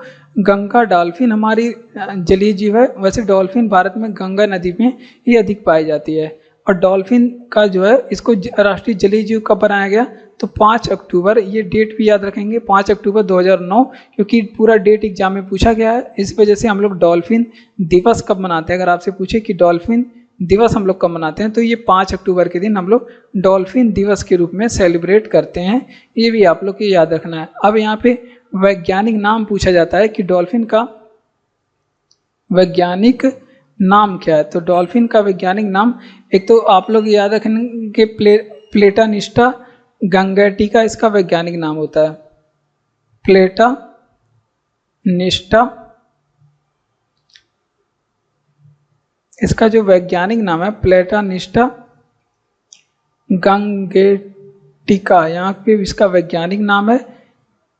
गंगा डॉल्फिन हमारी जलीय जीव है। वैसे डॉल्फिन भारत में गंगा नदी में ही अधिक पाई जाती है। और डॉल्फिन का जो है इसको राष्ट्रीय जलीय जीव कब बनाया गया, तो 5 अक्टूबर, ये डेट भी याद रखेंगे, 5 अक्टूबर 2009, क्योंकि पूरा डेट एग्जाम में पूछा गया है। इस वजह से हम लोग डॉल्फिन दिवस कब मनाते हैं, अगर आपसे पूछे कि डॉल्फिन दिवस हम लोग कब मनाते हैं, तो ये 5 अक्टूबर के दिन हम लोग डॉल्फिन दिवस के रूप में सेलिब्रेट करते हैं। ये भी आप लोग को याद रखना है। अब यहाँ पे वैज्ञानिक नाम पूछा जाता है कि डॉल्फिन का वैज्ञानिक नाम क्या है, तो डॉल्फिन का वैज्ञानिक नाम एक तो आप लोग याद रखेंगे प्लेटानिस्टा गंगेटिका, इसका वैज्ञानिक नाम होता है प्लेटानिस्टा। इसका जो वैज्ञानिक नाम है प्लेटानिस्टा गंगेटिका, यहाँ पे इसका वैज्ञानिक नाम है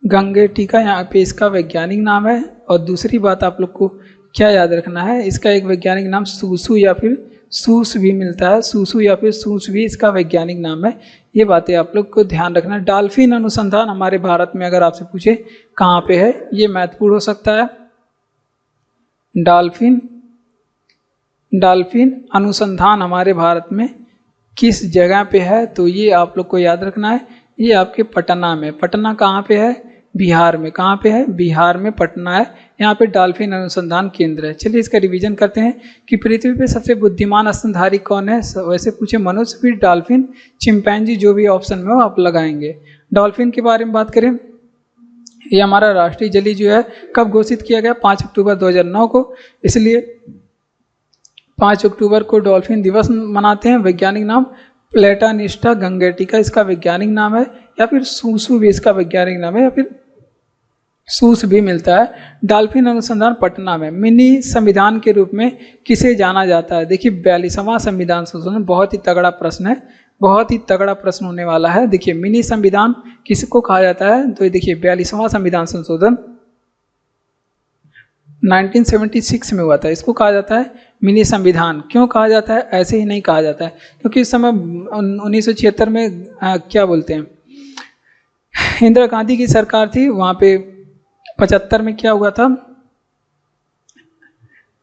गंगेटिका, यहाँ पे इसका वैज्ञानिक नाम है। और दूसरी बात आप लोग को क्या याद रखना है, इसका एक वैज्ञानिक नाम सूसू या फिर सूस भी मिलता है। सूसू या फिर सूस भी इसका वैज्ञानिक नाम है। ये बातें आप लोग को ध्यान रखना है। डॉल्फिन अनुसंधान हमारे भारत में अगर आपसे पूछे कहाँ पे है, ये महत्वपूर्ण हो सकता है। डॉल्फिन अनुसंधान हमारे भारत में किस जगह पे है, तो ये आप लोग को याद रखना है। ये आपके पटना में, पटना कहाँ पे है, बिहार में। कहाँ पे है, बिहार में पटना है। यहाँ पे डॉल्फिन अनुसंधान केंद्र है। चलिए इसका रिवीजन करते हैं कि पृथ्वी पे सबसे बुद्धिमान स्तनधारी कौन है। वैसे पूछे मनुष्य, फिर डॉल्फिन, चिंपैंजी, जो भी ऑप्शन में हो आप लगाएंगे। डॉल्फिन के बारे में बात करें, ये हमारा राष्ट्रीय जलीय जीव है। कब घोषित किया गया, 5 अक्टूबर 2009 को। इसलिए 5 अक्टूबर को डॉल्फिन दिवस मनाते हैं। वैज्ञानिक नाम प्लेटानिस्टा गंगेटिका इसका वैज्ञानिक नाम है, या फिर सूसू भी इसका वैज्ञानिक नाम है, या फिर सूस भी मिलता है। डॉल्फिन अनुसंधान पटना में मिनी संविधान के रूप में किसे जाना जाता है? देखिए 42वां संविधान संशोधन, बहुत ही तगड़ा प्रश्न है, बहुत ही तगड़ा प्रश्न होने वाला है। देखिए मिनी संविधान किसको कहा जाता है? तो देखिए 42वां संविधान संशोधन 1976 में हुआ था, इसको कहा जाता है मिनी संविधान। क्यों कहा जाता है? ऐसे ही नहीं कहा जाता है, क्योंकि इस समय 1976 में क्या बोलते हैं, इंदिरा गांधी की सरकार थी, वहाँ पे 75 में क्या हुआ था,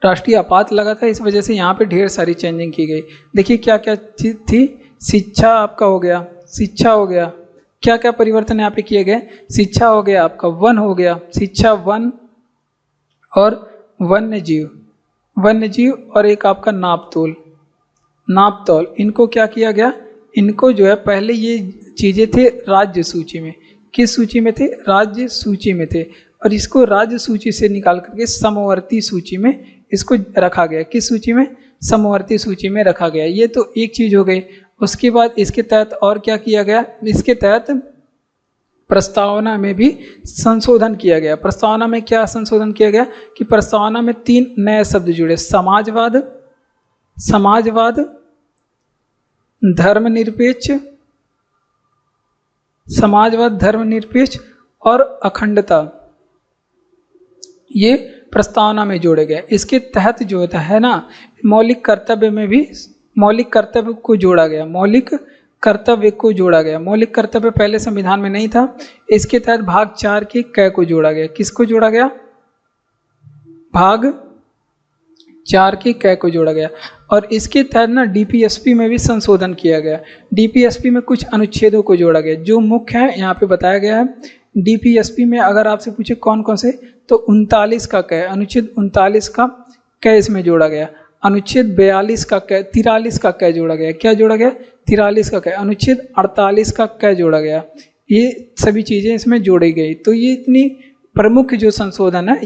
राष्ट्रीय आपात लगा था, इस वजह से यहाँ पे ढेर सारी चेंजिंग की गई। देखिए क्या क्या चीज थी, शिक्षा आपका हो गया, शिक्षा हो गया, क्या क्या परिवर्तन यहाँ पे किए गए, शिक्षा हो गया आपका, वन हो गया, शिक्षा, वन और वन्य जीव, वन्य जीव और एक आपका नापतोल, नापतोल, इनको क्या किया गया, इनको जो है पहले ये चीज़ें थे राज्य सूची में, किस सूची में थे, राज्य सूची में थे, और इसको राज्य सूची से निकाल करके समवर्ती सूची में इसको रखा गया, किस सूची में, समवर्ती सूची में रखा गया। ये तो एक चीज़ हो गई। उसके बाद इसके तहत और क्या किया गया, इसके तहत प्रस्तावना में भी संशोधन किया गया। प्रस्तावना में क्या संशोधन किया गया कि प्रस्तावना में 3 नए शब्द जुड़े, समाजवाद, समाजवाद, धर्मनिरपेक्ष, समाजवाद, धर्मनिरपेक्ष और अखंडता, ये प्रस्तावना में जोड़े गए। इसके तहत जो होता है ना, मौलिक कर्तव्य में भी मौलिक कर्तव्य को जोड़ा गया, मौलिक कर्तव्य को जोड़ा गया। मौलिक कर्तव्य पहले संविधान में नहीं था, इसके तहत भाग 4 के क को जोड़ा गया। किसको जोड़ा गया? भाग 4 के क को जोड़ा गया। और इसके तहत ना डीपीएसपी में भी संशोधन किया गया। डीपीएसपी में कुछ अनुच्छेदों को जोड़ा गया जो मुख्य है, यहाँ पे बताया गया है। डीपीएसपी में अगर आपसे पूछे कौन कौन से, तो 39 का क, अनुच्छेद 39 का क इसमें जोड़ा गया। अनुच्छेद 42 का क, 43 का क जोड़ा गया। क्या जोड़ा गया? 43 का क। अनुच्छेद 48 का क जोड़ा गया। ये सभी चीज़ें इसमें जोड़ी गई। तो ये इतनी प्रमुख जो संशोधन है